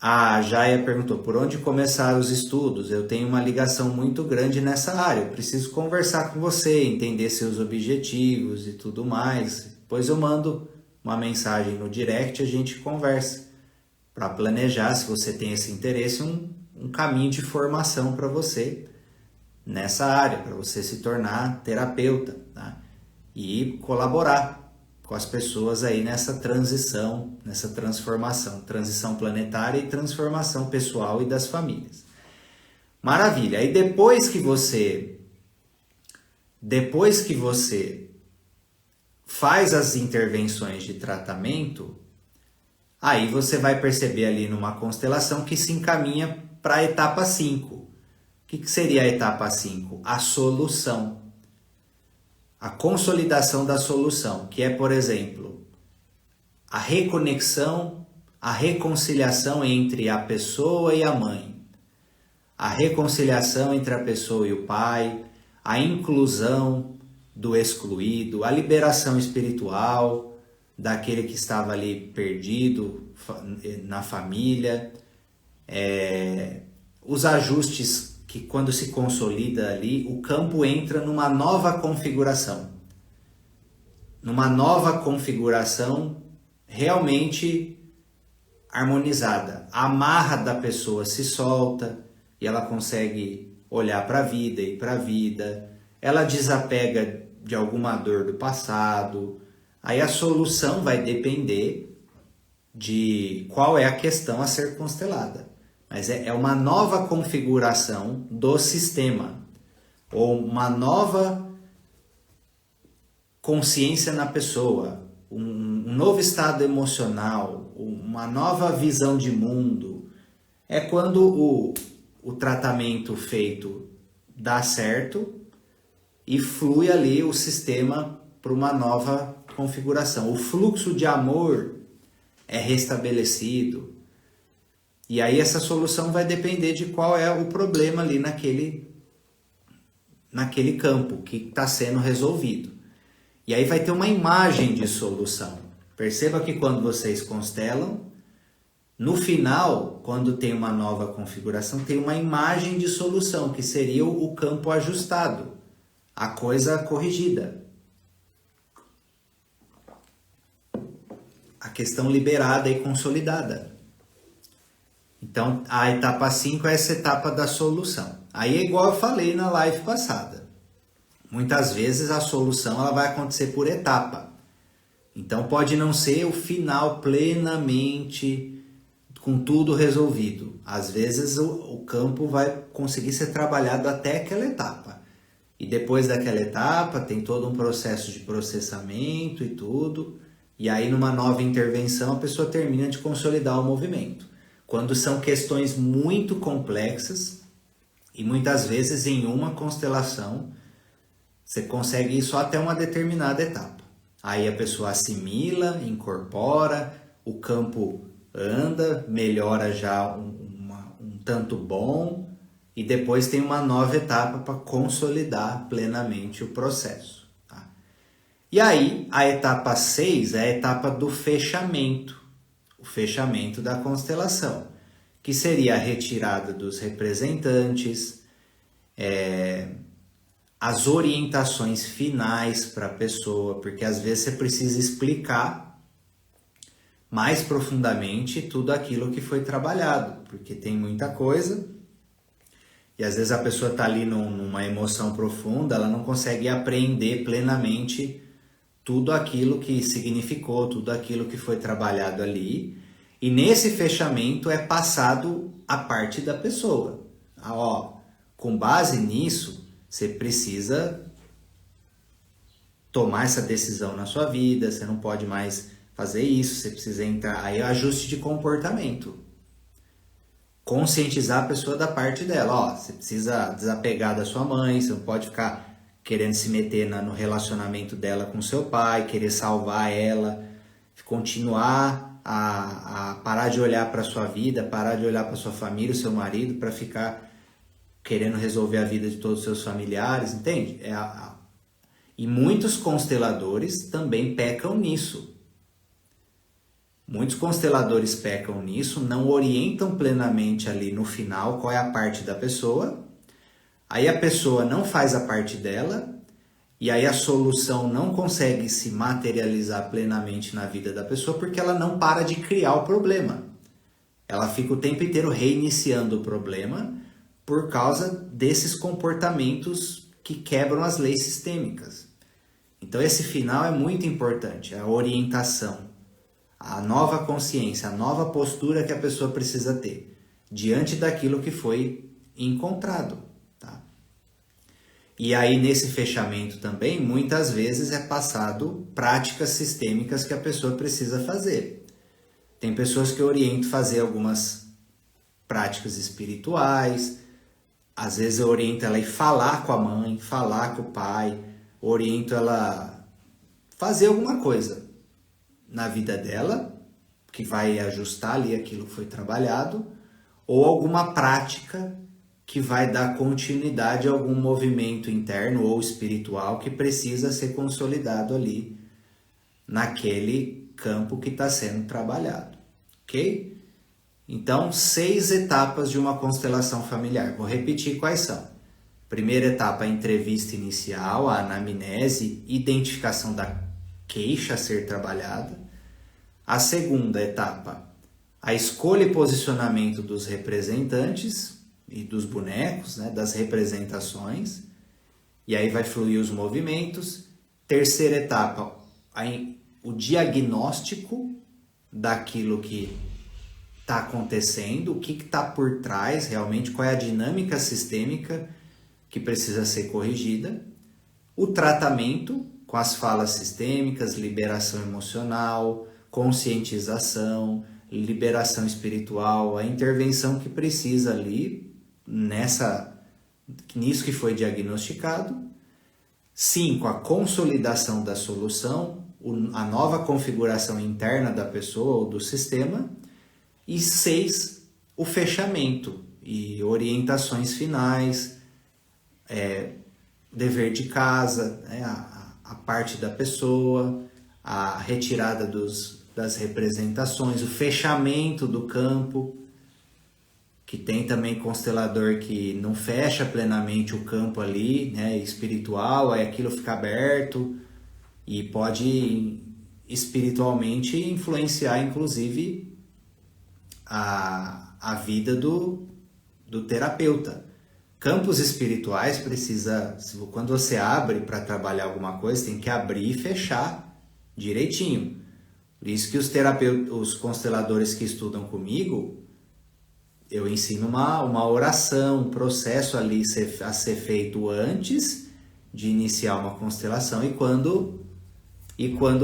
A Jaya perguntou, por onde começar os estudos? Eu tenho uma ligação muito grande nessa área, eu preciso conversar com você, entender seus objetivos e tudo mais. Depois eu mando uma mensagem no direct e a gente conversa para planejar, se você tem esse interesse, um caminho de formação para você nessa área, para você se tornar terapeuta, tá? E colaborar com as pessoas aí nessa transição, nessa transformação, transição planetária e transformação pessoal e das famílias. Maravilha. Aí depois que você faz as intervenções de tratamento, aí você vai perceber ali numa constelação que se encaminha para a etapa 5. O que seria a etapa 5? A solução. a consolidação da solução, que é, por exemplo, a reconexão, a reconciliação entre a pessoa e a mãe, a reconciliação entre a pessoa e o pai, a inclusão do excluído, a liberação espiritual daquele que estava ali perdido na família, os ajustes que quando se consolida ali, o campo entra numa nova configuração. Numa nova configuração realmente harmonizada. A amarra da pessoa se solta e ela consegue olhar para a vida e para a vida. Ela desapega de alguma dor do passado. Aí a solução vai depender de qual é a questão a ser constelada. Mas é uma nova configuração do sistema, ou uma nova consciência na pessoa, um novo estado emocional, uma nova visão de mundo. É quando o tratamento feito dá certo e flui ali o sistema para uma nova configuração. O fluxo de amor é restabelecido. E aí essa solução vai depender de qual é o problema ali naquele campo que está sendo resolvido. E aí vai ter uma imagem de solução. Perceba que quando vocês constelam, no final, quando tem uma nova configuração, tem uma imagem de solução, que seria o campo ajustado, a coisa corrigida. A questão liberada e consolidada. Então, a etapa 5 é essa etapa da solução. Aí é igual eu falei na live passada. Muitas vezes a solução ela vai acontecer por etapa. Então, pode não ser o final plenamente, com tudo resolvido. Às vezes, o campo vai conseguir ser trabalhado até aquela etapa. E depois daquela etapa, tem todo um processo de processamento e tudo. E aí, numa nova intervenção, a pessoa termina de consolidar o movimento. Quando são questões muito complexas e muitas vezes em uma constelação você consegue ir só até uma determinada etapa. Aí a pessoa assimila, incorpora, o campo anda, melhora já um tanto bom e depois tem uma nova etapa para consolidar plenamente o processo. Tá? E aí a etapa 6 é a etapa do fechamento. O fechamento da constelação, que seria a retirada dos representantes, as orientações finais para a pessoa, porque às vezes você precisa explicar mais profundamente tudo aquilo que foi trabalhado, porque tem muita coisa e às vezes a pessoa está ali numa emoção profunda, ela não consegue apreender plenamente tudo aquilo que significou, tudo aquilo que foi trabalhado ali. E nesse fechamento é passado a parte da pessoa. Com base nisso, você precisa tomar essa decisão na sua vida, você não pode mais fazer isso, você precisa entrar. Aí é ajuste de comportamento. Conscientizar a pessoa da parte dela. Você precisa desapegar da sua mãe, você não pode ficar querendo se meter no relacionamento dela com seu pai, querer salvar ela, continuar a parar de olhar para a sua vida, parar de olhar para sua família, o seu marido, para ficar querendo resolver a vida de todos os seus familiares, entende? E muitos consteladores também pecam nisso. Muitos consteladores pecam nisso, não orientam plenamente ali no final qual é a parte da pessoa. Aí a pessoa não faz a parte dela, e aí a solução não consegue se materializar plenamente na vida da pessoa, porque ela não para de criar o problema. Ela fica o tempo inteiro reiniciando o problema por causa desses comportamentos que quebram as leis sistêmicas. Então esse final é muito importante, a orientação, a nova consciência, a nova postura que a pessoa precisa ter diante daquilo que foi encontrado. E aí nesse fechamento também, muitas vezes é passado práticas sistêmicas que a pessoa precisa fazer. Tem pessoas que eu oriento fazer algumas práticas espirituais, às vezes eu oriento ela a ir falar com a mãe, falar com o pai, oriento ela fazer alguma coisa na vida dela, que vai ajustar ali aquilo que foi trabalhado, ou alguma prática que vai dar continuidade a algum movimento interno ou espiritual que precisa ser consolidado ali naquele campo que está sendo trabalhado, ok? Então, 6 etapas de uma constelação familiar. Vou repetir quais são. Primeira etapa, a entrevista inicial, a anamnese, identificação da queixa a ser trabalhada. A segunda etapa, a escolha e posicionamento dos representantes e dos bonecos, né, das representações. E aí vai fluir os movimentos. Terceira etapa, o diagnóstico daquilo que está acontecendo, o que está por trás realmente, qual é a dinâmica sistêmica que precisa ser corrigida. O tratamento com as falas sistêmicas, liberação emocional, conscientização, liberação espiritual, a intervenção que precisa ali nisso que foi diagnosticado. 5, a consolidação da solução, a nova configuração interna da pessoa ou do sistema. E 6, o fechamento e orientações finais, dever de casa, né, a parte da pessoa, a retirada das representações, o fechamento do campo, que tem também constelador que não fecha plenamente o campo ali, né, espiritual, aí aquilo fica aberto e pode espiritualmente influenciar, inclusive, a vida do terapeuta. Campos espirituais quando você abre para trabalhar alguma coisa, tem que abrir e fechar direitinho. Por isso que os consteladores que estudam comigo, eu ensino uma oração, um processo ali a ser feito antes de iniciar uma constelação e quando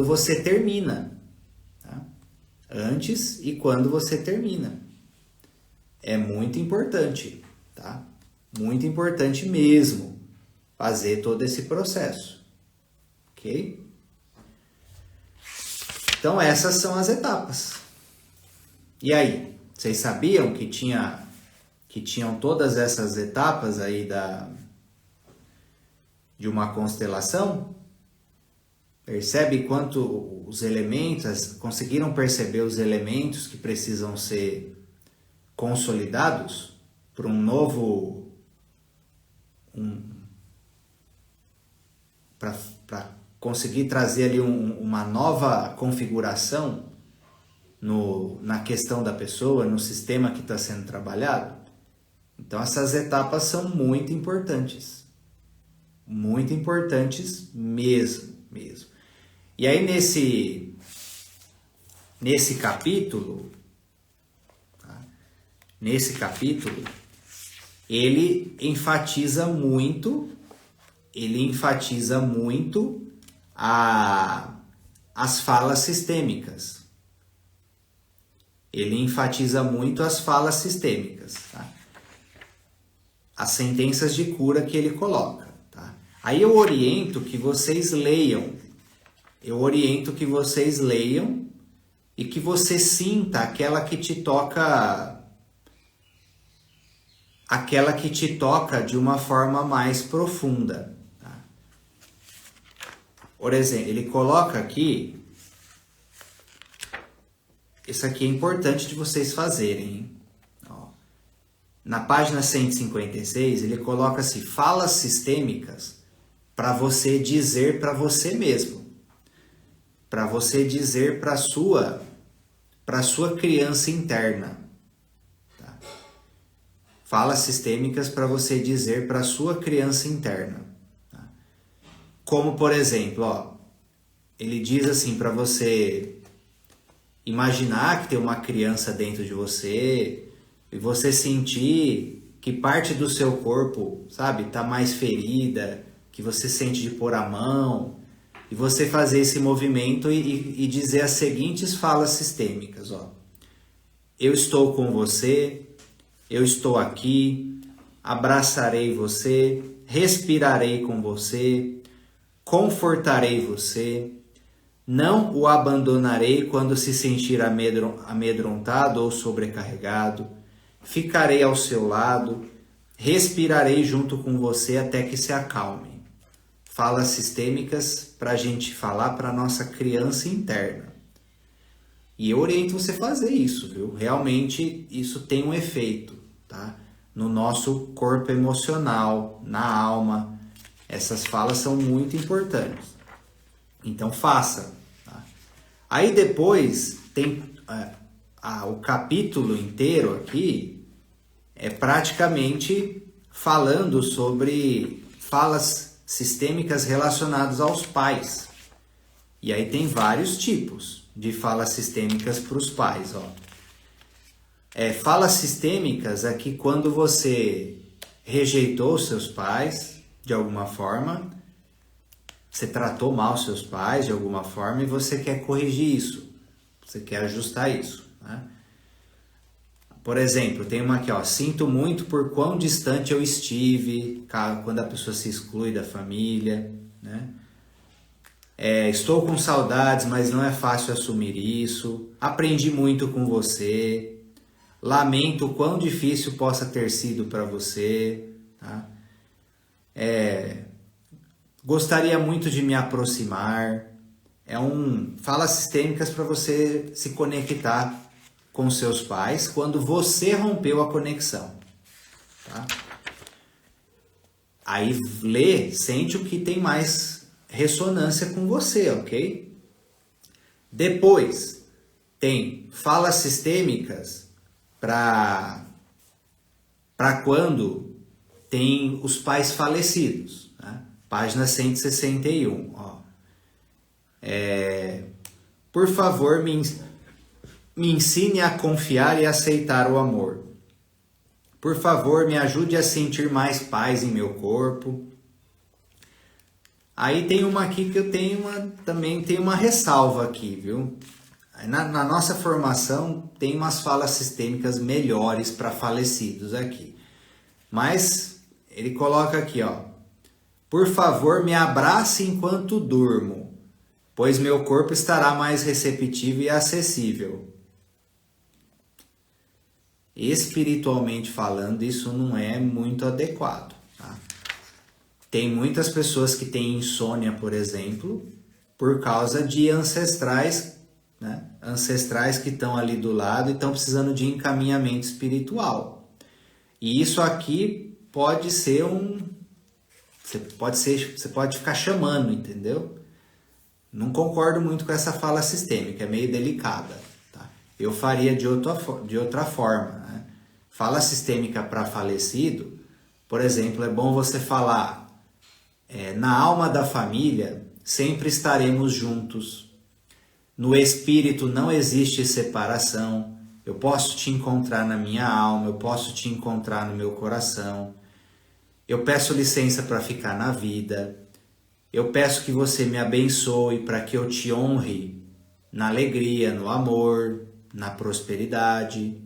você termina. Antes e quando você termina. É muito importante, tá? Muito importante mesmo fazer todo esse processo, ok? Então essas são as etapas. E aí, vocês sabiam que tinham todas essas etapas aí de uma constelação? Percebe quanto os elementos, conseguiram perceber os elementos que precisam ser consolidados para para conseguir trazer ali uma nova configuração na questão da pessoa, no sistema que está sendo trabalhado? Então essas etapas são muito importantes mesmo. E aí nesse capítulo, ele enfatiza muito as falas sistêmicas. Tá? As sentenças de cura que ele coloca. Tá? Aí eu oriento que vocês leiam e que você sinta aquela que te toca de uma forma mais profunda. Tá? Por exemplo, ele coloca aqui, isso aqui é importante de vocês fazerem, hein? Ó, na página 156, ele coloca assim, falas sistêmicas para você dizer para você mesmo. Para você dizer para sua criança interna. Tá? Falas sistêmicas para você dizer para sua criança interna. Tá? Como, por exemplo, ó, ele diz assim para você imaginar que tem uma criança dentro de você e você sentir que parte do seu corpo, sabe, tá mais ferida, que você sente de pôr a mão. E você fazer esse movimento e dizer as seguintes falas sistêmicas. Ó. Eu estou com você, eu estou aqui, abraçarei você, respirarei com você, confortarei você, não o abandonarei quando se sentir amedrontado ou sobrecarregado, ficarei ao seu lado, respirarei junto com você até que se acalme. Falas sistêmicas para a gente falar para a nossa criança interna. E eu oriento você a fazer isso, viu? Realmente isso tem um efeito, tá? No nosso corpo emocional, na alma. Essas falas são muito importantes. Então faça. Tá? Aí depois tem o capítulo inteiro aqui é praticamente falando sobre falas sistêmicas relacionadas aos pais. E aí tem vários tipos de falas sistêmicas para os pais. Ó. Falas sistêmicas é que quando você rejeitou seus pais de alguma forma, você tratou mal seus pais de alguma forma e você quer corrigir isso, você quer ajustar isso. Né? Por exemplo, tem uma aqui, ó, sinto muito por quão distante eu estive, quando a pessoa se exclui da família, né? Estou com saudades, mas não é fácil assumir isso, aprendi muito com você, lamento o quão difícil possa ter sido para você, tá? Gostaria muito de me aproximar. Falas sistêmicas para você se conectar com seus pais quando você rompeu a conexão. Tá? Aí lê, sente o que tem mais ressonância com você, ok? Depois tem falas sistêmicas para quando tem os pais falecidos. Né? Página 161. Ó. Por favor, me ensine a confiar e aceitar o amor. Por favor, me ajude a sentir mais paz em meu corpo. Aí tem uma aqui que eu também tenho uma ressalva aqui, viu? Na nossa formação tem umas falas sistêmicas melhores para falecidos aqui. Mas ele coloca aqui, ó. Por favor, me abrace enquanto durmo, pois meu corpo estará mais receptivo e acessível. Espiritualmente falando, isso não é muito adequado. Tá? Tem muitas pessoas que têm insônia, por exemplo, por causa de ancestrais, né? Ancestrais que estão ali do lado e estão precisando de encaminhamento espiritual. E isso aqui pode ser você pode ficar chamando, entendeu? Não concordo muito com essa fala sistêmica, é meio delicada. Tá? Eu faria de outra forma. Né? Fala sistêmica para falecido, por exemplo, é bom você falar na alma da família sempre estaremos juntos. No espírito não existe separação. Eu posso te encontrar na minha alma, eu posso te encontrar no meu coração. Eu peço licença para ficar na vida. Eu peço que você me abençoe para que eu te honre na alegria, no amor, na prosperidade.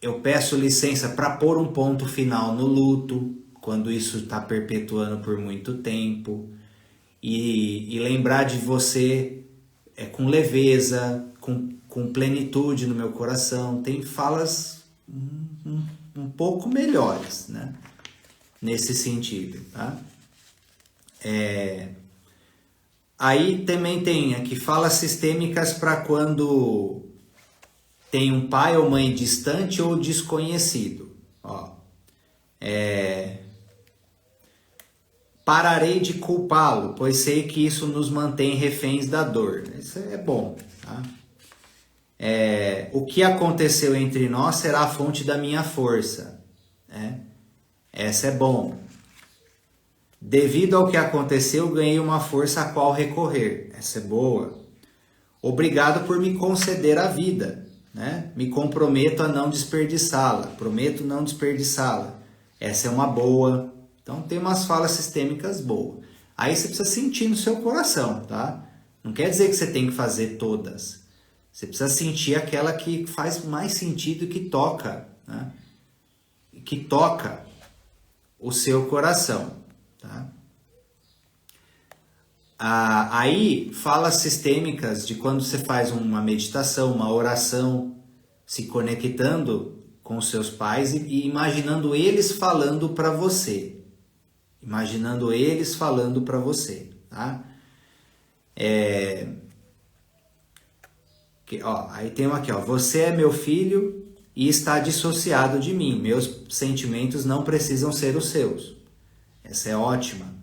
Eu peço licença para pôr um ponto final no luto, quando isso está perpetuando por muito tempo. E lembrar de você com leveza, com plenitude no meu coração. Tem falas um pouco melhores, né? Nesse sentido, tá? Aí também tem aqui falas sistêmicas para quando tem um pai ou mãe distante ou desconhecido. Ó, pararei de culpá-lo, pois sei que isso nos mantém reféns da dor. Isso é bom, tá? O que aconteceu entre nós será a fonte da minha força. Né? Essa é bom. Devido ao que aconteceu, ganhei uma força a qual recorrer. Essa é boa. Obrigado por me conceder a vida. Né? Me comprometo a não desperdiçá-la. Prometo não desperdiçá-la. Essa é uma boa. Então tem umas falas sistêmicas boas. Aí você precisa sentir no seu coração, tá? Não quer dizer que você tem que fazer todas. Você precisa sentir aquela que faz mais sentido e que toca, né? Que toca o seu coração, tá? Aí falas sistêmicas de quando você faz uma meditação, uma oração, se conectando com os seus pais e imaginando eles falando para você. Imaginando eles falando para você, tá? Aí tem aqui, ó. Você é meu filho e está dissociado de mim. Meus sentimentos não precisam ser os seus. Essa é ótima.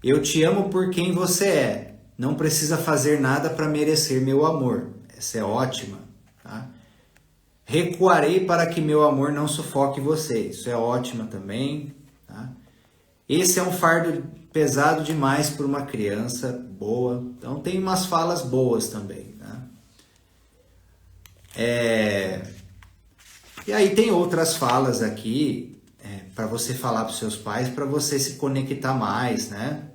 Eu te amo por quem você é. Não precisa fazer nada para merecer meu amor. Essa é ótima, tá? Recuarei para que meu amor não sufoque você. Isso é ótima também, tá? Esse é um fardo pesado demais para uma criança boa. Então tem umas falas boas também, tá? E aí tem outras falas aqui para você falar para os seus pais, para você se conectar mais, né?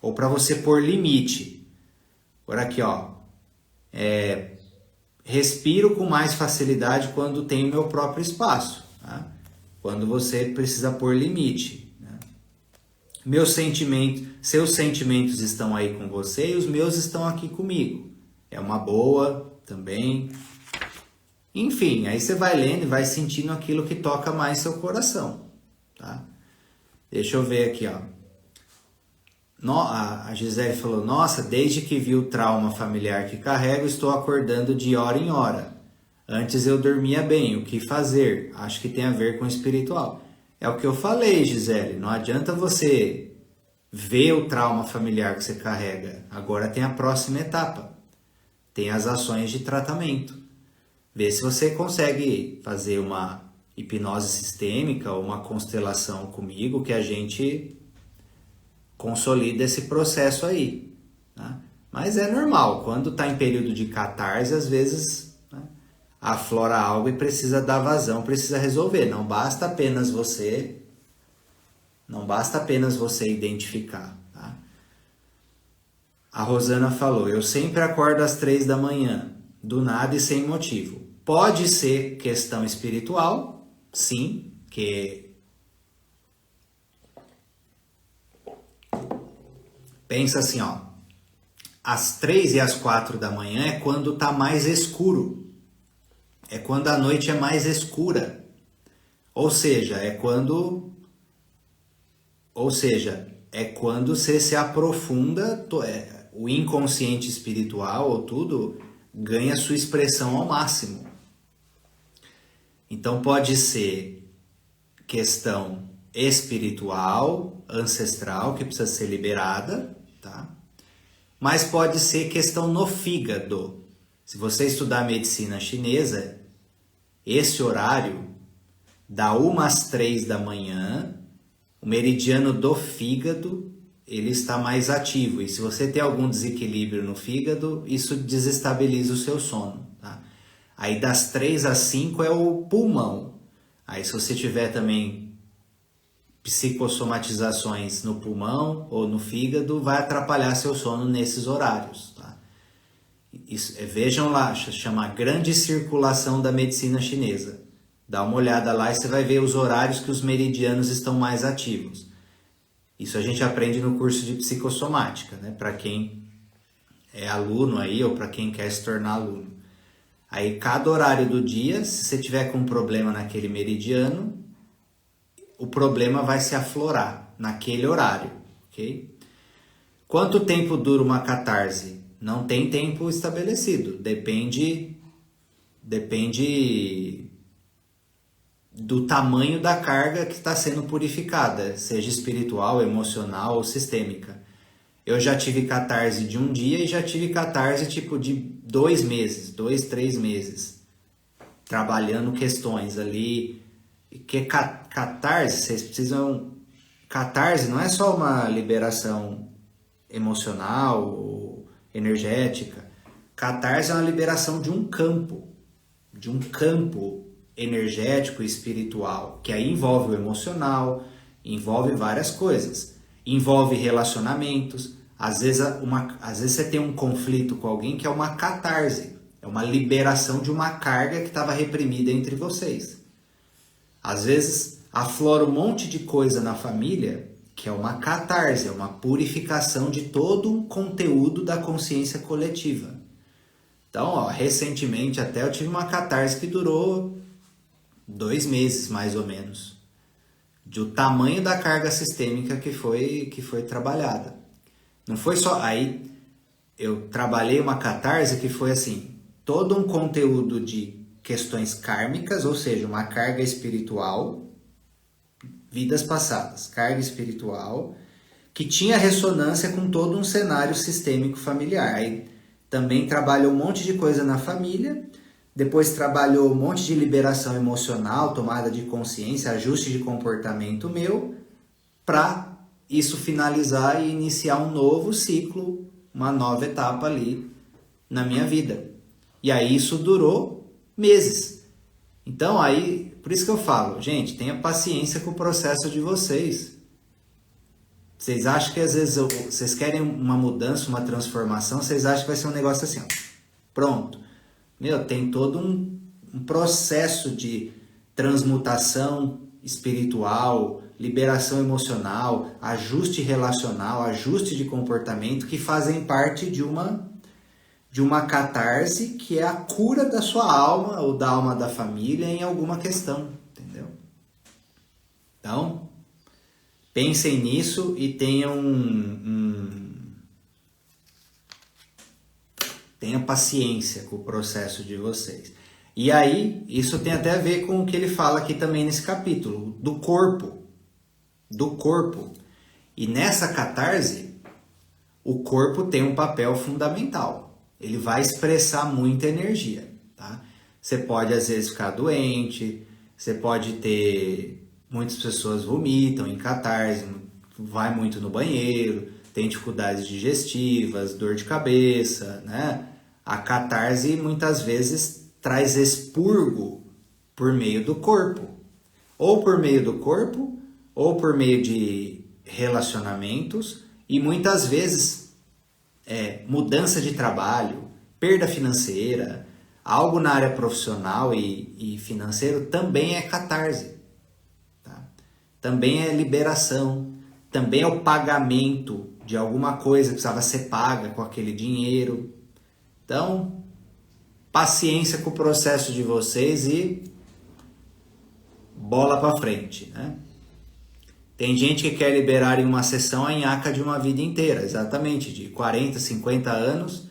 Ou para você pôr limite. Agora aqui, ó. Respiro com mais facilidade quando tenho meu próprio espaço, tá? Quando você precisa pôr limite, né? Seus sentimentos estão aí com você e os meus estão aqui comigo. É uma boa também. Enfim, aí você vai lendo e vai sentindo aquilo que toca mais seu coração, tá? Deixa eu ver aqui, ó. A Gisele falou, nossa, desde que vi o trauma familiar que carrego, estou acordando de hora em hora. Antes eu dormia bem, o que fazer? Acho que tem a ver com o espiritual. É o que eu falei, Gisele, não adianta você ver o trauma familiar que você carrega. Agora tem a próxima etapa, tem as ações de tratamento. Vê se você consegue fazer uma hipnose sistêmica ou uma constelação comigo, que a gente consolida esse processo aí, tá? Mas é normal, quando está em período de catarse, às vezes, né, aflora algo e precisa dar vazão, precisa resolver. Não basta apenas você identificar, tá? A Rosana falou, eu sempre acordo às 3 da manhã, do nada e sem motivo. Pode ser questão espiritual, sim, que pensa assim, ó, às 3 e às 4 da manhã é quando tá mais escuro. É quando a noite é mais escura. Ou seja, é quando você se aprofunda, o inconsciente espiritual ou tudo ganha sua expressão ao máximo. Então pode ser questão espiritual, ancestral, que precisa ser liberada, tá? Mas pode ser questão no fígado. Se você estudar medicina chinesa, esse horário, da 1 às 3 da manhã, o meridiano do fígado, ele está mais ativo. E se você tem algum desequilíbrio no fígado, isso desestabiliza o seu sono, tá? Aí das 3 às 5 é o pulmão. Aí se você tiver também psicossomatizações no pulmão ou no fígado, vai atrapalhar seu sono nesses horários, tá? Vejam lá, chama Grande Circulação da Medicina Chinesa. Dá uma olhada lá e você vai ver os horários que os meridianos estão mais ativos. Isso a gente aprende no curso de psicossomática, né? Para quem é aluno aí ou para quem quer se tornar aluno. Aí cada horário do dia, se você tiver com um problema naquele meridiano, o problema vai se aflorar naquele horário, ok? Quanto tempo dura uma catarse? Não tem tempo estabelecido, depende do tamanho da carga que está sendo purificada, seja espiritual, emocional ou sistêmica. Eu já tive catarse de um dia e já tive catarse tipo de 2 meses, 2, 3 meses, trabalhando questões ali. Que catarse, vocês precisam... Catarse não é só uma liberação emocional ou energética. Catarse é uma liberação de um campo energético e espiritual, que aí envolve o emocional, envolve várias coisas, envolve relacionamentos. Às vezes você tem um conflito com alguém que é uma catarse, é uma liberação de uma carga que estava reprimida entre vocês. Às vezes aflora um monte de coisa na família que é uma catarse, é uma purificação de todo um conteúdo da consciência coletiva. Então, ó, recentemente até eu tive uma catarse que durou 2 meses, mais ou menos, do tamanho da carga sistêmica que foi trabalhada. Não foi só... Aí eu trabalhei uma catarse que foi assim, todo um conteúdo de questões kármicas, ou seja, uma carga espiritual, vidas passadas, carga espiritual, que tinha ressonância com todo um cenário sistêmico familiar. Aí também trabalhou um monte de coisa na família, depois trabalhou um monte de liberação emocional, tomada de consciência, ajuste de comportamento meu, para isso finalizar e iniciar um novo ciclo, uma nova etapa ali na minha vida. E aí isso durou meses. Então aí, por isso que eu falo, gente, tenha paciência com o processo de vocês. Vocês acham que às vezes vocês querem uma mudança, uma transformação, vocês acham que vai ser um negócio assim, ó, pronto. Meu, tem todo um processo de transmutação espiritual, liberação emocional, ajuste relacional, ajuste de comportamento que fazem parte de uma catarse que é a cura da sua alma ou da alma da família em alguma questão, entendeu? Então, pensem nisso e tenham tenha paciência com o processo de vocês. E aí, isso tem até a ver com o que ele fala aqui também nesse capítulo, do corpo. Do corpo. E nessa catarse, o corpo tem um papel fundamental. Ele vai expressar muita energia, tá? Você pode, às vezes, ficar doente, você pode ter... Muitas pessoas vomitam em catarse, vai muito no banheiro, tem dificuldades digestivas, dor de cabeça, né? A catarse muitas vezes traz expurgo por meio do corpo. Ou por meio do corpo, ou por meio de relacionamentos, e muitas vezes mudança de trabalho, perda financeira, algo na área profissional e financeiro também é catarse. Tá? Também é liberação, também é o pagamento de alguma coisa que precisava ser paga com aquele dinheiro. Então, paciência com o processo de vocês e bola para frente, né? Tem gente que quer liberar em uma sessão a nhaca de uma vida inteira, exatamente, de 40, 50 anos,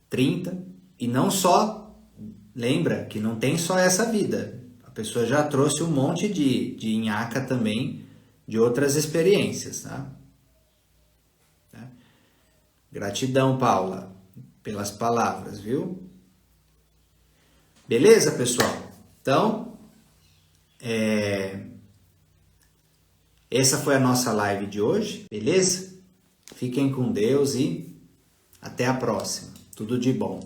30, e não só, lembra que não tem só essa vida. A pessoa já trouxe um monte de nhaca também de outras experiências, tá? Gratidão, Paula, pelas palavras, viu? Beleza, pessoal? Então, essa foi a nossa live de hoje, beleza? Fiquem com Deus e até a próxima. Tudo de bom.